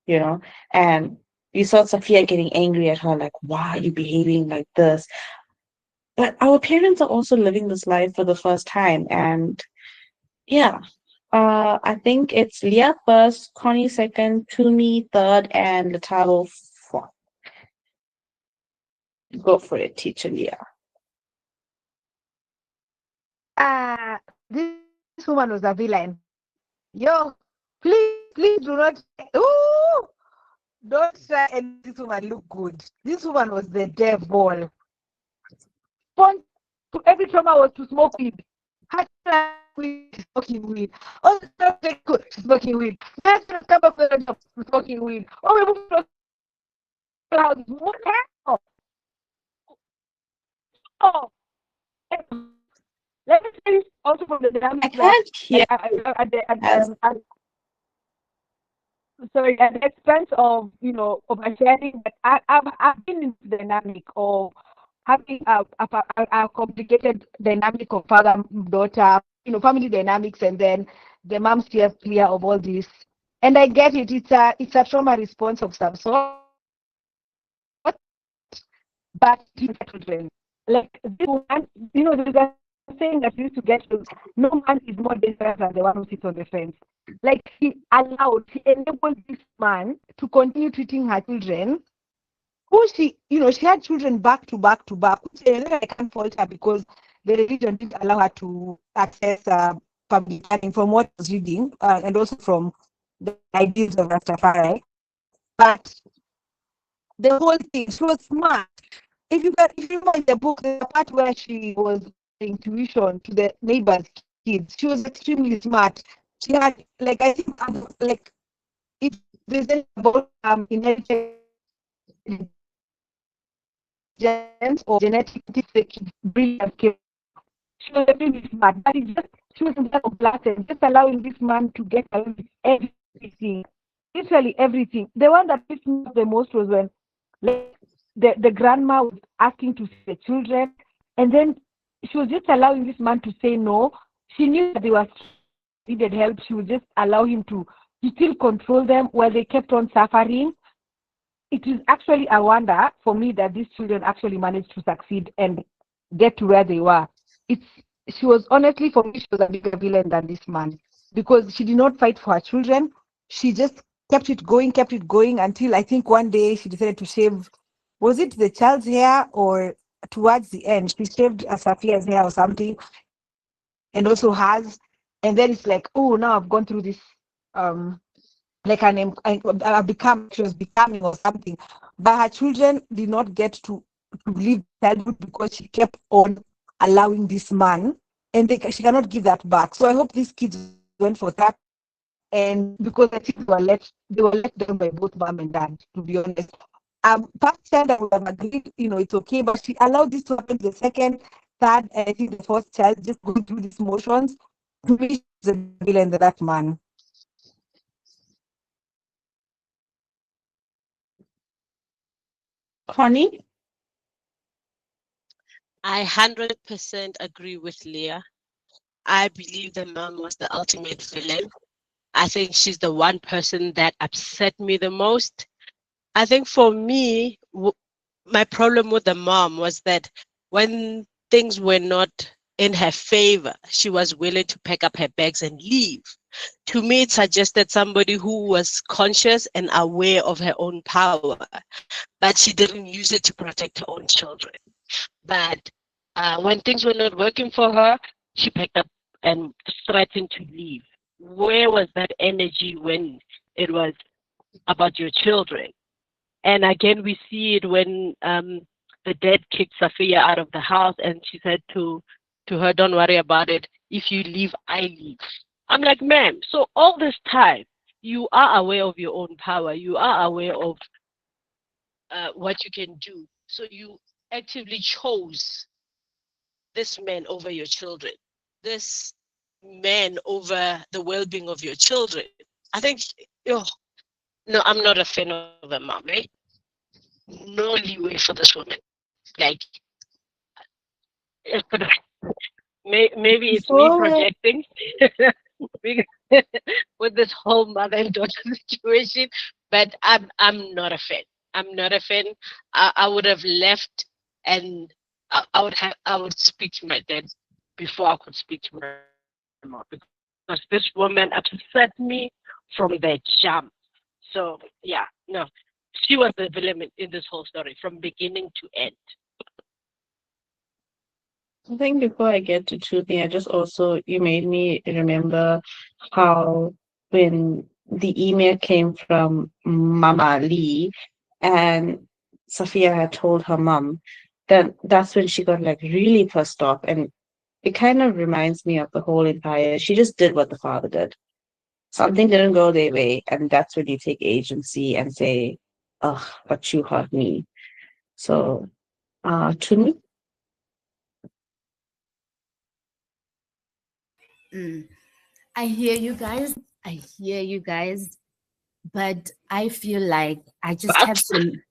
you know? And you saw Sophia getting angry at her, like, why are you behaving like this? But our parents are also living this life for the first time. And yeah, I think it's Leah first, Connie second, Tumi third, and Lataro fourth. Go for it, teacher Leah.
This woman was a villain. Yo, please do not. Ooh, don't try and make this woman look good. This woman was the devil. Fun to every trauma was to smoke weed. Had weed, smoking weed. Oh, smoking weed. Let's come back to the job, smoking weed. Oh, we moved to the house. What hell? Oh, let me say this also from the dynamic.
I can't hear.
Sorry, at the expense of oversharing, but I've been in the dynamic of having a complicated dynamic of father daughter, family dynamics, and then the mom steers clear of all this. And I get it; it's a trauma response of some sort, but children, like this one, there's a saying that used to get to no man is more dangerous than the one who sits on the fence. Like she enabled this man to continue treating her children. Who she, she had children back to back to back. I can't fault her because the religion didn't allow her to access family planning from what I was reading, and also from the ideas of Rastafari. But the whole thing, she was smart. If you remember in the book, there's a part where she was giving tuition to the neighbors' kids. She was extremely smart. She had, like, I think, like, if there's anything about inherited genes or genetic brilliant kids, she was extremely smart. But it just, she was in that complacent, just allowing this man to get away with everything. Literally everything. The one that pissed me off the most was when, like, the grandma was asking to see the children, and then she was just allowing this man to say no. She knew that they were needed help. She would just allow him to still control them while they kept on suffering. It is actually a wonder for me that these children actually managed to succeed and get to where they were. She was, honestly, for me, she was a bigger villain than this man, because she did not fight for her children. She just kept it going until I think one day she decided to shave. Was it the child's hair, or towards the end she shaved Safia's hair or something, and also hers. And then it's like, oh, now I've gone through this, like I've become, she was becoming or something. But her children did not get to live childhood because she kept on allowing this man, and she cannot give that back. So I hope these kids went for that, and because I think they were let down by both mom and dad, to be honest. Past child, I would have agreed, it's okay, but she allowed this to happen to the second, third, and I think the fourth child, just going through these motions. To me, she's a villain, that man.
Connie?
I 100% agree with Leah. I believe the mom was the ultimate villain. I think she's the one person that upset me the most. I think for me, my problem with the mom was that when things were not in her favor, she was willing to pack up her bags and leave. To me, it suggested somebody who was conscious and aware of her own power, but she didn't use it to protect her own children. But when things were not working for her, she picked up and threatened to leave. Where was that energy when it was about your children? And again, we see it when the dad kicked Safia out of the house, and she said to her, "Don't worry about it. If you leave, I leave." I'm like, ma'am, so all this time, you are aware of your own power. You are aware of what you can do. So you actively chose this man over your children, this man over the well-being of your children. I think, no, I'm not a fan of a mom, right? No leeway for this woman. Like, maybe it's me projecting with this whole mother and daughter situation, but I'm not a fan. I'm not a fan. I would have left, and I would speak to my dad before I could speak to my mom, because this woman upset me from the jump. So yeah, no, she was the villain in this whole story from beginning to end.
I think before I get to choosing, you made me remember how when the email came from Mama Lee and Sophia had told her mom, then that's when she got like really pissed off. And it kind of reminds me of the whole entire, she just did what the father did. Something didn't go their way, and that's when you take agency and say, "Oh, but you hurt me." So, to me,
I hear you guys. I hear you guys. But I feel like I just have some.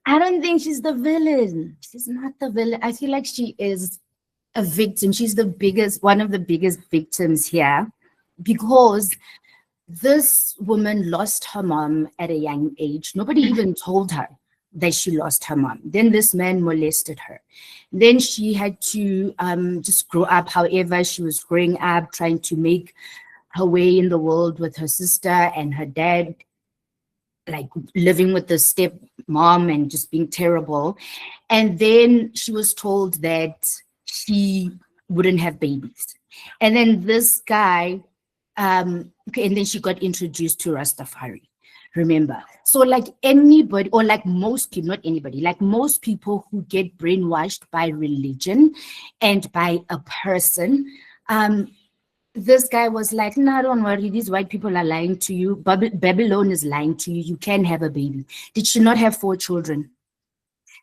I don't think she's the villain. She's not the villain. I feel like she is a victim. She's one of the biggest victims here, because this woman lost her mom at a young age. Nobody even told her. that she lost her mom. Then this man molested her. Then she had to just grow up. However, she was growing up, trying to make her way in the world with her sister and her dad, like living with the step mom and just being terrible. And then she was told that she wouldn't have babies. And then this guy, okay, and then she got introduced to Rastafari. Remember, so like anybody, or like most people, not anybody, like most people who get brainwashed by religion and by a person, this guy was like, no, don't worry, these white people are lying to you. Babylon is lying to you. You can have a baby. Did she not have 4 children?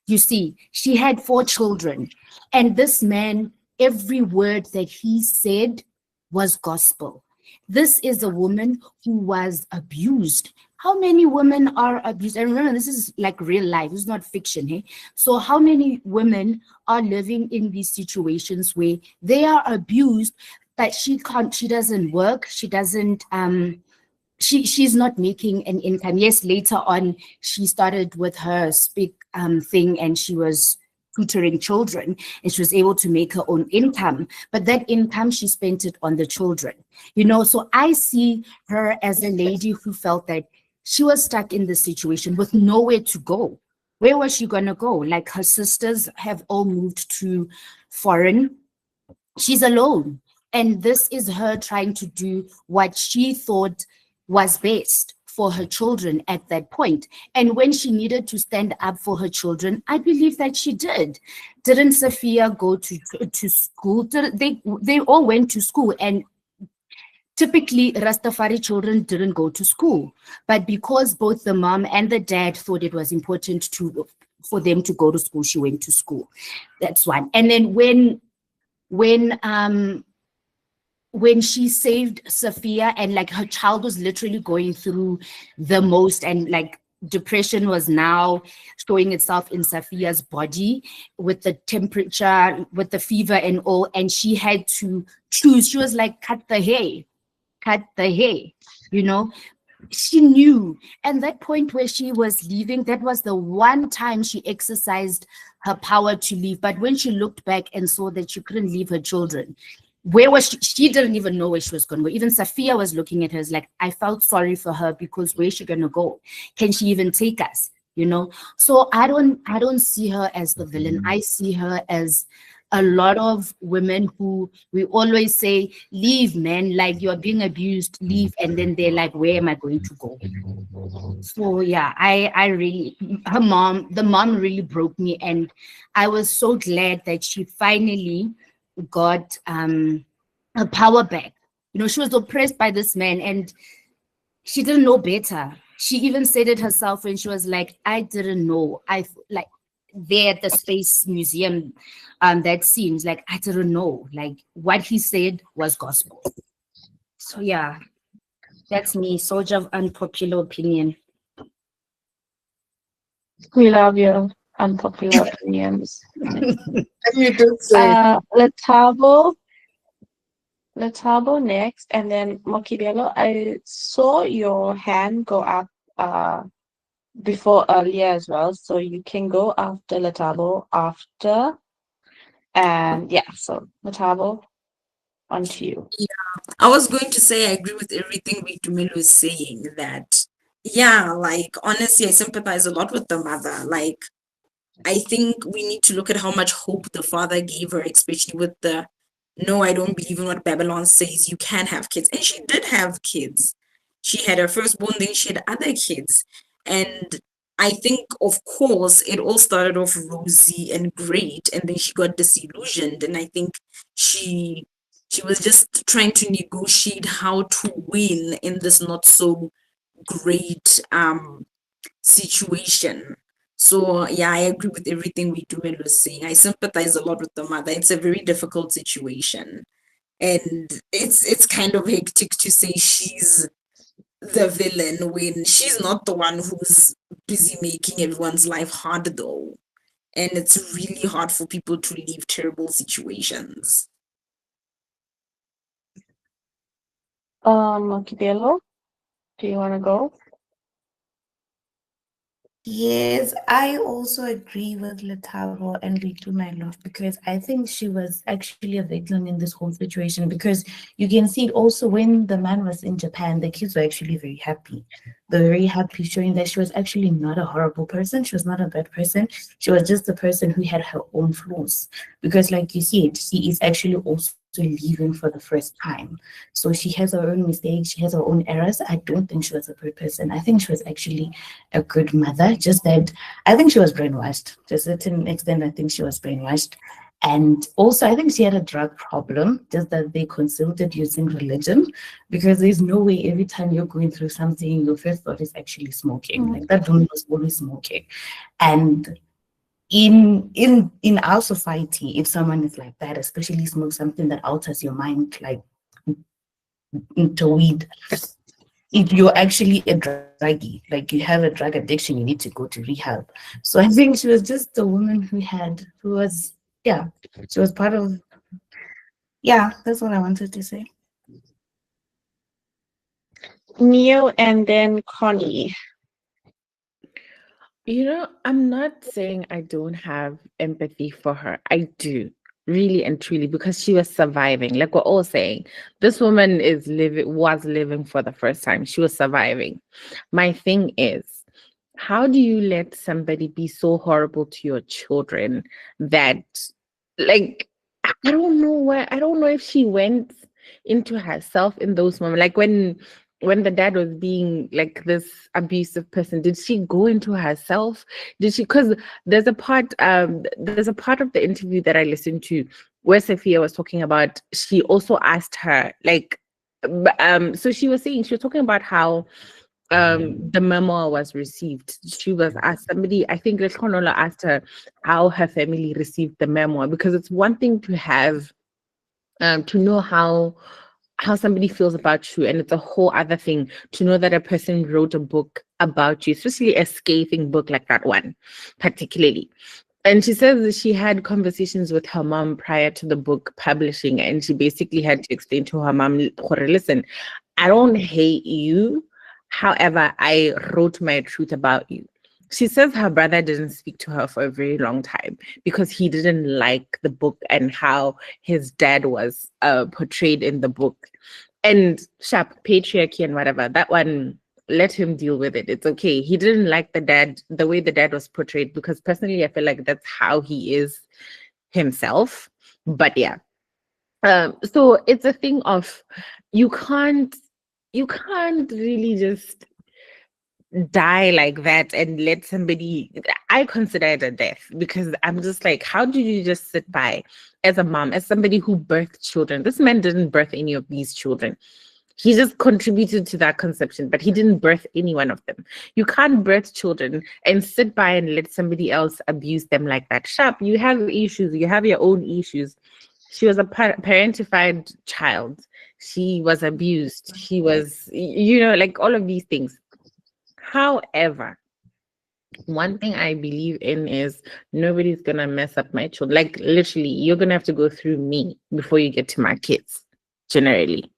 You see, she had 4 children. And this man, every word that he said was gospel. This is a woman who was abused. How many women are abused? And remember, this is like real life. This is not fiction. Hey? So how many women are living in these situations where they are abused, but she doesn't work. She doesn't, she's not making an income. Yes, later on, she started with her speak thing and she was tutoring children and she was able to make her own income. But that income, she spent it on the children. You know, so I see her as a lady who felt that she was stuck in this situation with nowhere to go. Where was she going to go? Like her sisters have all moved to foreign. She's alone. And this is her trying to do what she thought was best for her children at that point. And when she needed to stand up for her children, I believe that she did. Didn't Sophia go to school? They all went to school, and typically Rastafari children didn't go to school. But because both the mom and the dad thought it was important for them to go to school, she went to school. That's one. And then when she saved Sophia and like her child was literally going through the most, and like depression was now showing itself in Sophia's body with the temperature, with the fever and all, and she had to choose. She was like, cut the hair, you know. She knew. And that point where she was leaving, that was the one time she exercised her power to leave. But when she looked back and saw that she couldn't leave her children, where was she? She didn't even know where she was going to go. Even Sophia was looking at her as like, I felt sorry for her, because where's she going to go? Can she even take us? You know? So I don't see her as the villain. I see her as a lot of women who we always say, leave, man, like you're being abused, leave. And then they're like, where am I going to go? So yeah, I really, the mom really broke me. And I was so glad that she finally got her power back. You know, she was oppressed by this man and she didn't know better. She even said it herself when she was like, I didn't know. I like there at the Space Museum, that seems like, I didn't know. Like what he said was gospel. So yeah, that's me, soldier of unpopular opinion.
We love your unpopular opinions.
You did say.
Let's next, and then Mokibelo. I saw your hand go up before earlier as well, so you can go after Letabo after. And yeah, so Letabo, on to you.
Yeah, I was going to say I agree with everything Vitumelo is saying, that yeah, like honestly, I sympathize a lot with the mother. Like I think we need to look at how much hope the father gave her, especially with the no, I don't believe in what Babylon says. You can have kids. And she did have kids. She had her firstborn, then she had other kids. And I think, of course, it all started off rosy and great, and then she got disillusioned. And I think she was just trying to negotiate how to win in this not so great situation. So yeah, I agree with everything Vitumelo was saying. I sympathize a lot with the mother. It's a very difficult situation. And it's kind of hectic to say she's the villain when she's not the one who's busy making everyone's life hard though. And it's really hard for people to leave terrible situations.
Mokibelo, do you want to go?
Yes, I also agree with Letabo and Ritu, my love, because I think she was actually a victim in this whole situation because you can see it also when the man was in Japan, the kids were actually very happy. They were very happy, showing that she was actually not a horrible person. She was not a bad person. She was just a person who had her own flaws. Because, like you see it, she is actually also leaving for the first time. So she has her own mistakes, she has her own errors. I don't think she was a bad person. I think she was actually a good mother. Just that I think she was brainwashed. To a certain extent, I think she was brainwashed. And also, I think she had a drug problem, just that they concealed it using religion, because there's no way every time you're going through something, your first thought is actually smoking. Like that woman was always smoking. And in our society, if someone is like that, especially smoke something that alters your mind, like into weed, if you're actually a druggie, like you have a drug addiction, you need to go to rehab. So I think she was just a woman who was, yeah, she was part of, yeah, that's what I wanted to say.
Neo and then Connie.
I'm not saying I don't have empathy for her. I do, really and truly, because she was surviving. Like we're all saying, this woman was living for the first time. She was surviving. My thing is, how do you let somebody be so horrible to your children that, like, I don't know if she went into herself in those moments. Like when the dad was being like this abusive person, did she go into herself? Did she? Because there's a part of the interview that I listened to where Sophia was talking about, she also asked her, like, so she was talking about how the memoir was received. She was asked, somebody, I think Lekonola asked her how her family received the memoir, because it's one thing to have to know how somebody feels about you, and it's a whole other thing to know that a person wrote a book about you, especially a scathing book like that one particularly. And she says that she had conversations with her mom prior to the book publishing, and she basically had to explain to her mom, listen, I don't hate you, however I wrote my truth about you. She says her brother didn't speak to her for a very long time because he didn't like the book and how his dad was portrayed in the book. And sharp patriarchy and whatever, that one, let him deal with it. It's okay. He didn't like the way the dad was portrayed, because personally, I feel like that's how he is himself. But yeah. So it's a thing of you can't you can't really just die like that and let somebody, I consider it a death, because I'm just like, how do you just sit by as a mom, as somebody who birthed children? This man didn't birth any of these children. He just contributed to that conception, but he didn't birth any one of them. You can't birth children and sit by and let somebody else abuse them like that. Sharp, you have issues, you have your own issues. She was a parentified child. She was abused. She was, like all of these things. However, one thing I believe in is nobody's gonna mess up my children. Like literally, you're gonna have to go through me before you get to my kids, generally.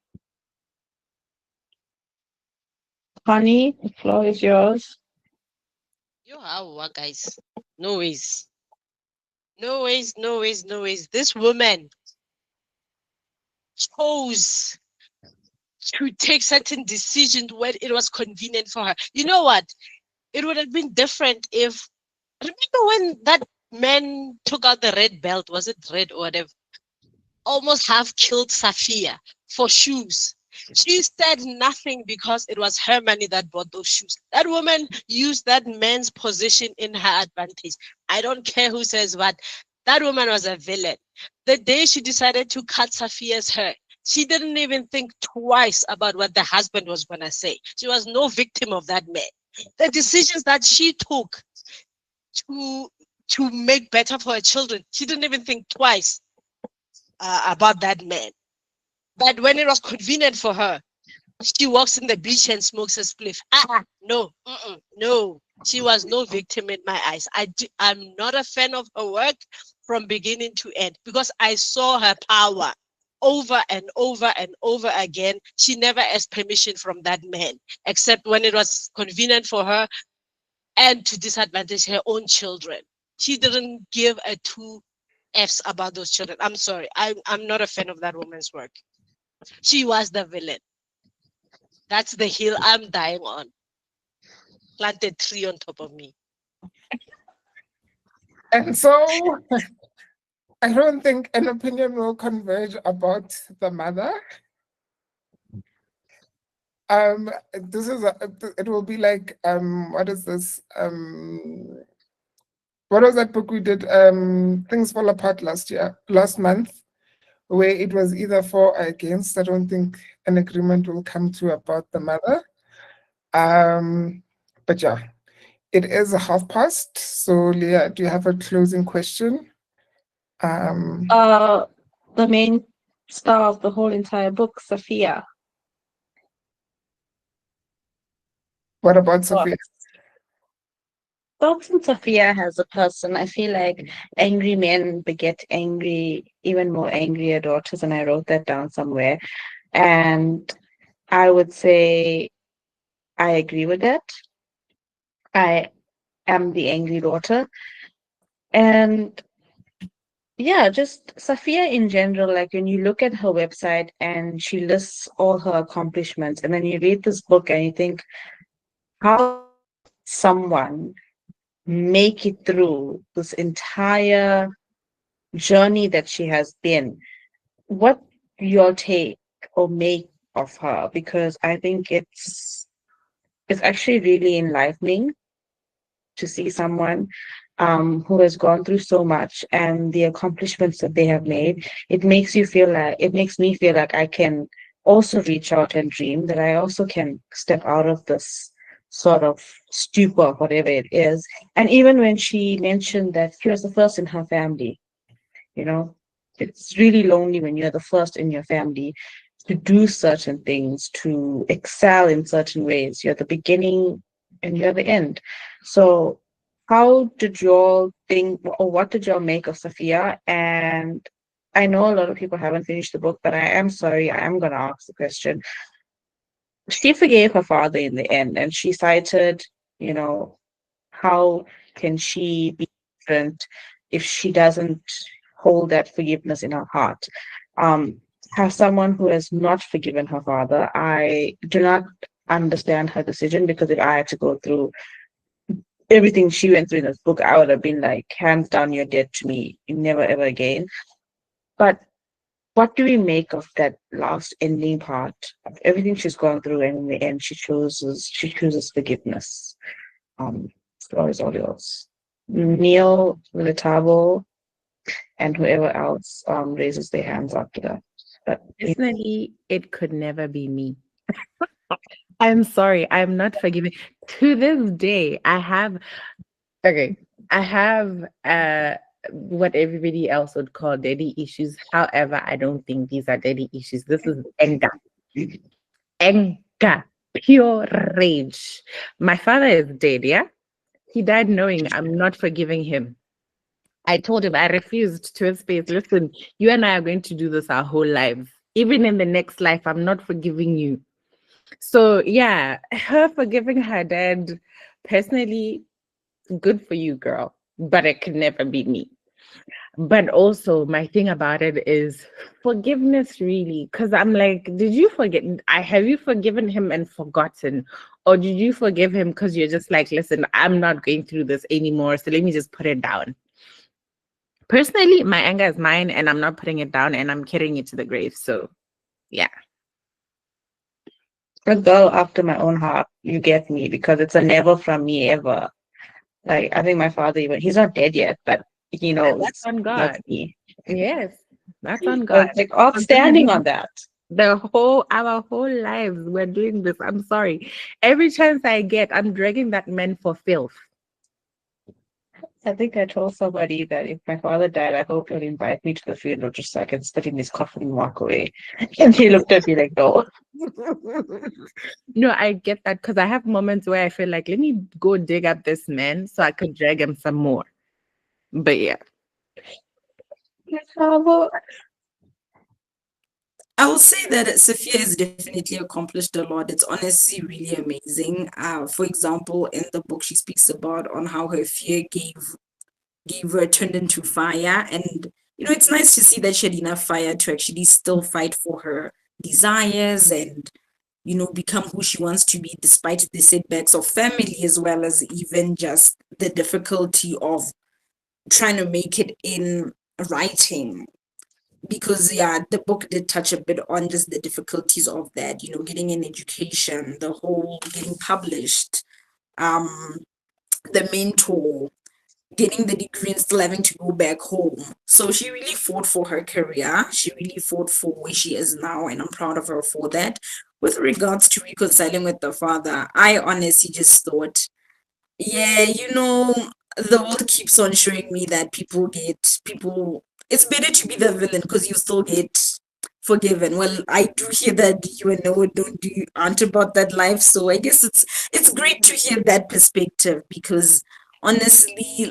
Connie, the floor is yours.
Yo, how guys? No ways. No ways, no ways, no ways. This woman chose to take certain decisions when it was convenient for her. You know what? It would have been different if, remember when that man took out the red belt, was it red or whatever? Almost half killed Safia for shoes. She said nothing because it was her money that bought those shoes. That woman used that man's position in her advantage. I don't care who says what. That woman was a villain. The day she decided to cut Safia's hair, she didn't even think twice about what the husband was going to say. She was no victim of that man. The decisions that she took to make better for her children, she didn't even think twice about that man. But when it was convenient for her, she walks in the beach and smokes a spliff. No, no. She was no victim in my eyes. I'm not a fan of her work from beginning to end because I saw her power over and over and over again. She never asked permission from that man, except when it was convenient for her. and to disadvantage her own children. She didn't give a two F's about those children. I'm sorry. I'm not a fan of that woman's work. She was the villain. That's the hill I'm dying on. Plant a tree on top of me.
And so I don't think an opinion will converge about the mother. This is it will be like what is this? What was that book we did? Things Fall Apart last month, where it was either for or against. I don't think an agreement will come to about the mother. But yeah, it is past. So Leah, do you have a closing question?
The main star of the whole entire book, Sophia.
What about Sophia?
Dogs and Sophia has a person. I feel like angry men beget angry, even more angrier daughters, and I wrote that down somewhere. And I would say I agree with that. I am the angry daughter. And yeah, just Sophia in general, like when you look at her website and she lists all her accomplishments, and then you read this book and you think, how someone make it through this entire journey that she has been? What your take or make of her? Because I think it's actually really enlightening to see someone who has gone through so much and the accomplishments that they have made. It makes me feel like I can also reach out and dream, that I also can step out of this sort of stupor, whatever it is. And even when she mentioned that she was the first in her family, you know, it's really lonely when you're the first in your family to do certain things, to excel in certain ways. You're the beginning and you're the end. So how did you all think, or what did y'all make of Sophia? And I know a lot of people haven't finished the book, but I am sorry, I am going to ask the question. She forgave her father in the end, and she cited, how can she be different if she doesn't hold that forgiveness in her heart? As someone who has not forgiven her father, I do not understand her decision, because if I had to go through everything she went through in this book, I would have been like, hands down, you're dead to me. Never ever again. But what do we make of that last ending part of everything she's gone through, and in the end she chooses forgiveness? Floor is all yours. Neil, Letabo, and whoever else raises their hands after that. But
Personally, it could never be me. I'm sorry, I'm not forgiving. To this day, I have what everybody else would call daddy issues. However, I don't think these are daddy issues. This is anger. Anger. Pure rage. My father is dead, yeah? He died knowing I'm not forgiving him. I told him, I refused to his face. Listen, you and I are going to do this our whole lives. Even in the next life, I'm not forgiving you. So yeah, her forgiving her dad, personally, good for you, girl. But it could never be me. But also, my thing about it is forgiveness, really. Because I'm like, did you forget? Have you forgiven him and forgotten? Or did you forgive him because you're just like, listen, I'm not going through this anymore. So let me just put it down. Personally, my anger is mine and I'm not putting it down and I'm carrying it to the grave. So, yeah.
A girl after my own heart, you get me, because it's a never from me ever. Like, I think my father, even, he's not dead yet, but he knows.
That's on God.
That's me.
Yes, that's on God.
Like, outstanding on that.
Our whole lives, we're doing this. I'm sorry. Every chance I get, I'm dragging that man for filth.
I think I told somebody that if my father died, I hope he'll invite me to the funeral just so I can spit in his coffin and walk away. And he looked at me like, no.
No, I get that, because I have moments where I feel like, let me go dig up this man so I could drag him some more. But yeah.
I I will say that Sophia has definitely accomplished a lot. It's honestly really amazing. For example, in the book, she speaks about on how her fear gave her turned into fire, and it's nice to see that she had enough fire to actually still fight for her desires and become who she wants to be, despite the setbacks of family as well as even just the difficulty of trying to make it in writing, because yeah, the book did touch a bit on just the difficulties of that, getting an education, the whole getting published, um the mentor, getting the degree and still having to go back home. So she really fought for her career, she really fought for where she is now, and I'm proud of her for that. With regards to reconciling with the father, I honestly just thought, yeah, the world keeps on showing me that people. It's better to be the villain because you still get forgiven. Well, I do hear that you and Noah aren't about that life, so I guess it's great to hear that perspective, because honestly,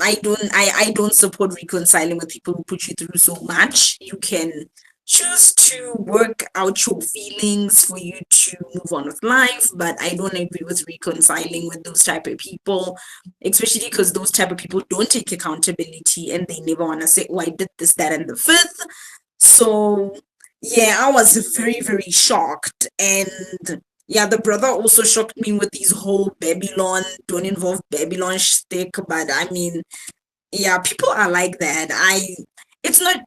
I don't support reconciling with people who put you through so much. You can choose to work out your feelings for you to move on with life, but I don't agree with reconciling with those type of people, especially because those type of people don't take accountability and they never want to say, oh, I did this, that, and the fifth. So yeah, I was very, very shocked. And yeah, the brother also shocked me with these whole Babylon, don't involve Babylon shtick. But I mean, yeah, people are like that.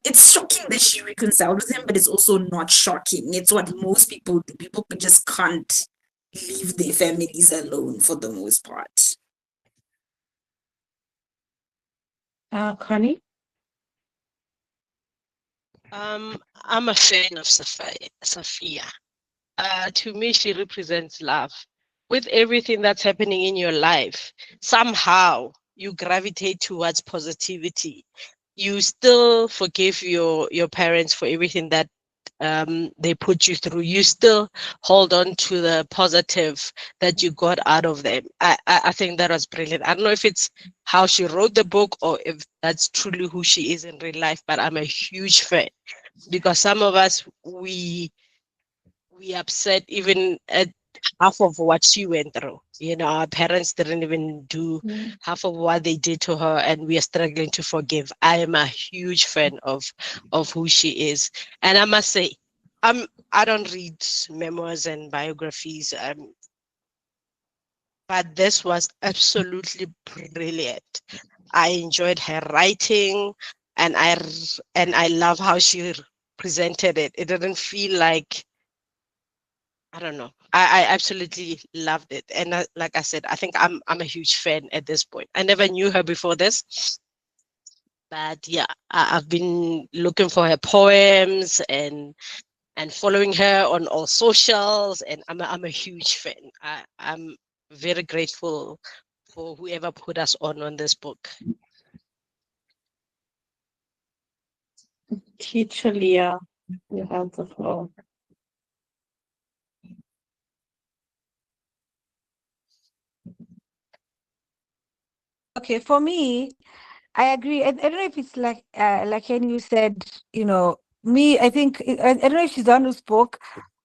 It's shocking that she reconciled with him, but it's also not shocking. It's what most people do. People just can't leave their families alone for the most part.
Connie?
I'm a fan of Sophia. To me, she represents love. With everything that's happening in your life, somehow you gravitate towards positivity. You still forgive your parents for everything that they put you through. You still hold on to the positive that you got out of them. I think that was brilliant. I don't know if it's how she wrote the book or if that's truly who she is in real life, but I'm a huge fan, because some of us, we upset even at half of what she went through. Our parents didn't even do half of what they did to her, and we are struggling to forgive. I am a huge fan of who she is, and I must say, I don't read memoirs and biographies, but this was absolutely brilliant. I enjoyed her writing, and I love how she presented it. It didn't feel like, I don't know. I absolutely loved it, and like I said, I think I'm a huge fan at this point. I never knew her before this, but yeah, I've been looking for her poems and following her on all socials, and I'm a huge fan. I'm very grateful for whoever put us on this book.
Teacher Leah, you have the floor.
Okay, for me, I agree. I don't know if it's like when you said, me, I think, I don't know if she's the one who spoke.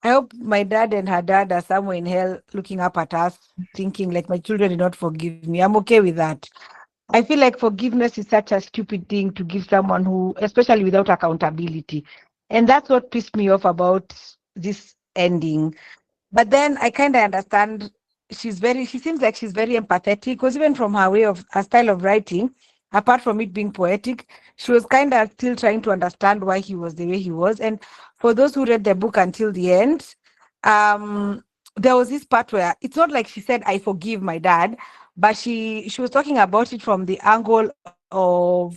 I hope my dad and her dad are somewhere in hell looking up at us, thinking like my children did not forgive me. I'm okay with that. I feel like forgiveness is such a stupid thing to give someone who, especially without accountability. And that's what pissed me off about this ending. But then I kind of understand, she seems like she's very empathetic, because even from her style of writing, apart from it being poetic, she was kind of still trying to understand why he was the way he was. And for those who read the book until the end, um, there was this part where it's not like she said, I forgive my dad, but she was talking about it from the angle of,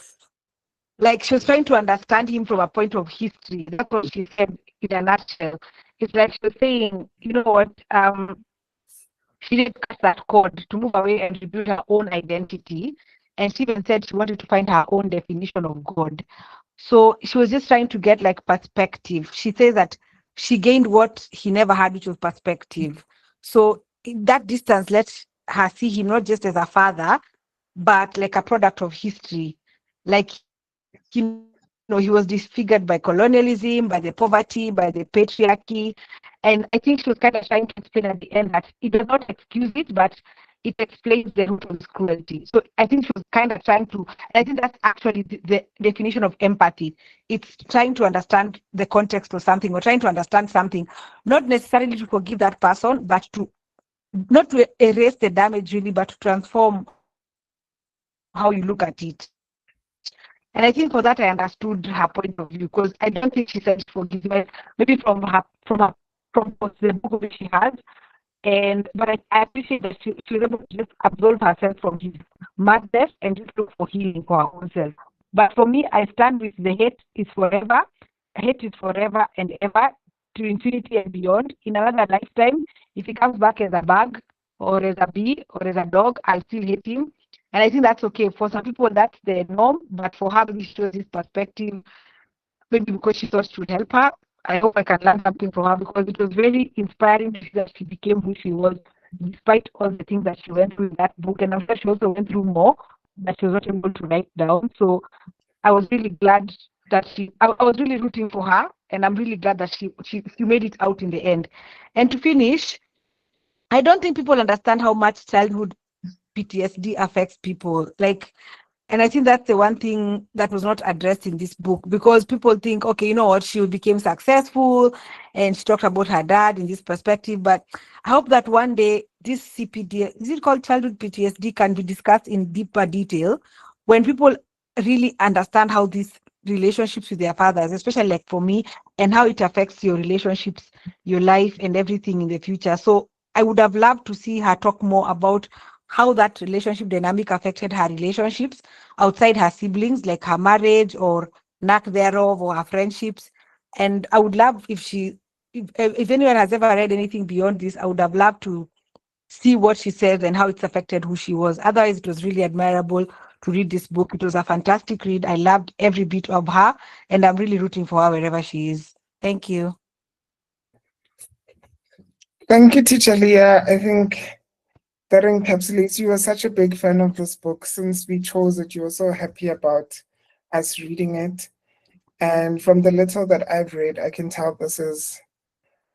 like, she was trying to understand him from a point of history. That's what she said in a nutshell. It's like she was saying, you know what, she did cut that cord to move away and rebuild her own identity. And she even said she wanted to find her own definition of God. So she was just trying to get like perspective. She says that she gained what he never had, which was perspective. So that distance lets her see him not just as a father, but like a product of history. Like he knows
he was disfigured by colonialism, by the poverty, by the patriarchy. And I think she was kind of trying to explain at the end that it does not excuse it, but it explains the root of his cruelty. So I think she was kind of trying to, I think that's actually the definition of empathy. It's trying to understand the context of something or trying to understand something, not necessarily to forgive that person, but to not to erase the damage really, but to transform how you look at it. And I think for that I understood her point of view, because I don't think she said forgiveness, maybe from the book that she has. But I appreciate that she was able to just absolve herself from his madness and just look for healing for her own self. But for me, I stand with the hate is forever. Hate is forever and ever, to infinity and beyond. In another lifetime, if he comes back as a bug or as a bee or as a dog, I'll still hate him. And I think that's okay. For some people, that's the norm. But for her, maybe she was his perspective, maybe because she thought it would help her. I hope I can learn something from her, because it was very inspiring to see that she became who she was, despite all the things that she went through in that book. And I'm sure she also went through more that she was not able to write down. So I was really glad that I was really rooting for her, and I'm really glad that she made it out in the end. And to finish, I don't think people understand how much childhood PTSD affects people. And I think that's the one thing that was not addressed in this book, because people think, okay, you know what, she became successful and she talked about her dad in this perspective. But I hope that one day this CPD, is it called childhood PTSD, can be discussed in deeper detail when people really understand how these relationships with their fathers, especially like for me, and how it affects your relationships, your life, and everything in the future. So I would have loved to see her talk more about how that relationship dynamic affected her relationships outside her siblings, like her marriage or lack thereof, or her friendships. And I would love if anyone has ever read anything beyond this, I would have loved to see what she says and how it's affected who she was. Otherwise, it was really admirable to read this book. It was a fantastic read. I loved every bit of her, and I'm really rooting for her wherever she is. Thank you.
Thank you, Teacher Leah. I think that encapsulates, you were such a big fan of this book. Since we chose it, you were so happy about us reading it. And from the little that I've read, I can tell this is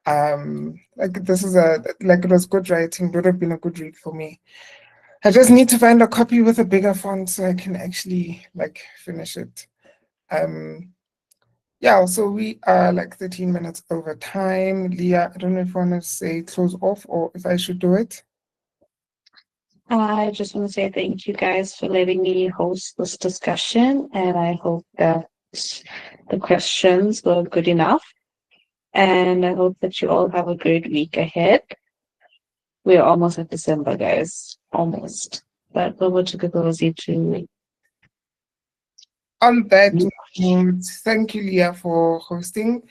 it was good writing, would have been a good read for me. I just need to find a copy with a bigger font so I can actually finish it. Yeah, so we are 13 minutes over time. Leah, I don't know if you want to say close off or if I should do it.
I just want to say thank you guys for letting me host this discussion, and I hope that the questions were good enough. And I hope that you all have a great week ahead. We're almost at December, guys. Almost. But over to Kgosi to
On that note, thank you, Leah, for hosting.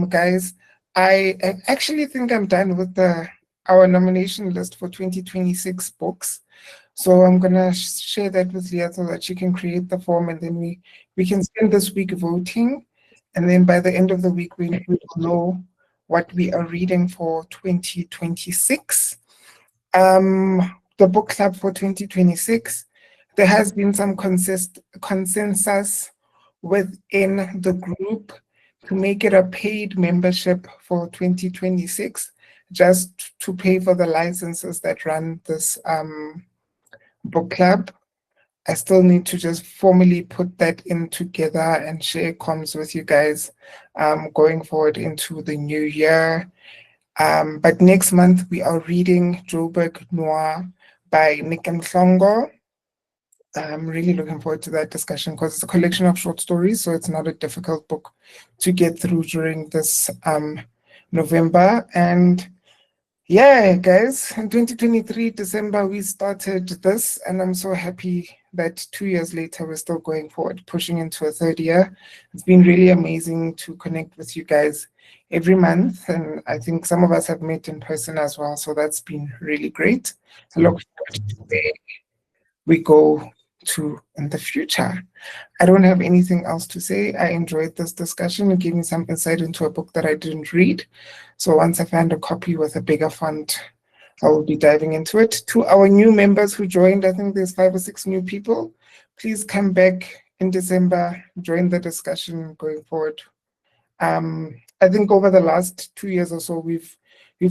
Guys, I actually think I'm done with our nomination list for 2026 books. So I'm gonna share that with Leah so that she can create the form, and then we can spend this week voting, and then by the end of the week we will know what we are reading for 2026. The book club for 2026. There has been some consensus within the group to make it a paid membership for 2026, just to pay for the licenses that run this book club. I still need to just formally put that in together and share comms with you guys going forward into the new year. But next month we are reading Joburg Noir by Nick Mhlongo. I'm really looking forward to that discussion because it's a collection of short stories, so it's not a difficult book to get through during this November. And yeah, guys, in 2023, December, we started this, and I'm so happy that 2 years later, we're still going forward, pushing into a third year. It's been really amazing to connect with you guys every month, and I think some of us have met in person as well, so that's been really great. I look forward to where we go to in the future. I don't have anything else to say. I enjoyed this discussion. It gave me some insight into a book that I didn't read. So once I find a copy with a bigger font, I will be diving into it. To our new members who joined, I think there's 5 or 6 new people. Please come back in December. Join the discussion going forward. I think over the last 2 years or so, we've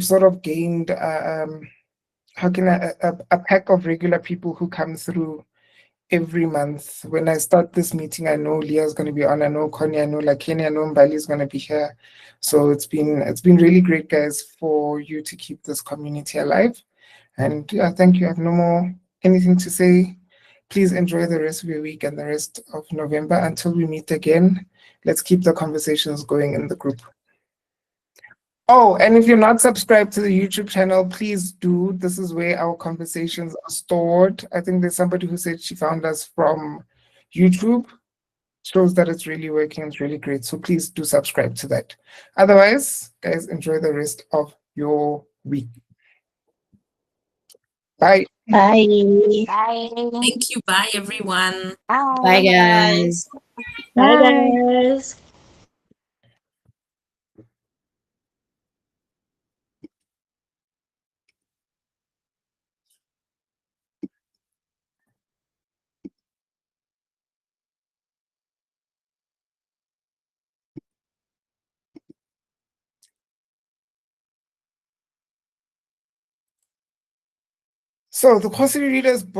sort of gained how can a pack of regular people who come through every month. When I start this meeting, I know Leah's going to be on. I know Connie. I know Lakeni. I know Mbali is going to be here. So it's been really great, guys, for you to keep this community alive. And yeah, thank you. I have no more anything to say. Please enjoy the rest of your week and the rest of November. Until we meet again, let's keep the conversations going in the group. Oh, and if you're not subscribed to the YouTube channel, please do. This is where our conversations are stored. I think there's somebody who said she found us from YouTube. Shows that it's really working. It's really great. So please do subscribe to that. Otherwise, guys, enjoy the rest of your week. Bye.
Bye.
Bye. Thank you. Bye, everyone.
Bye, guys.
Bye,
Bye.
guys.
So the Kgosi Readers book.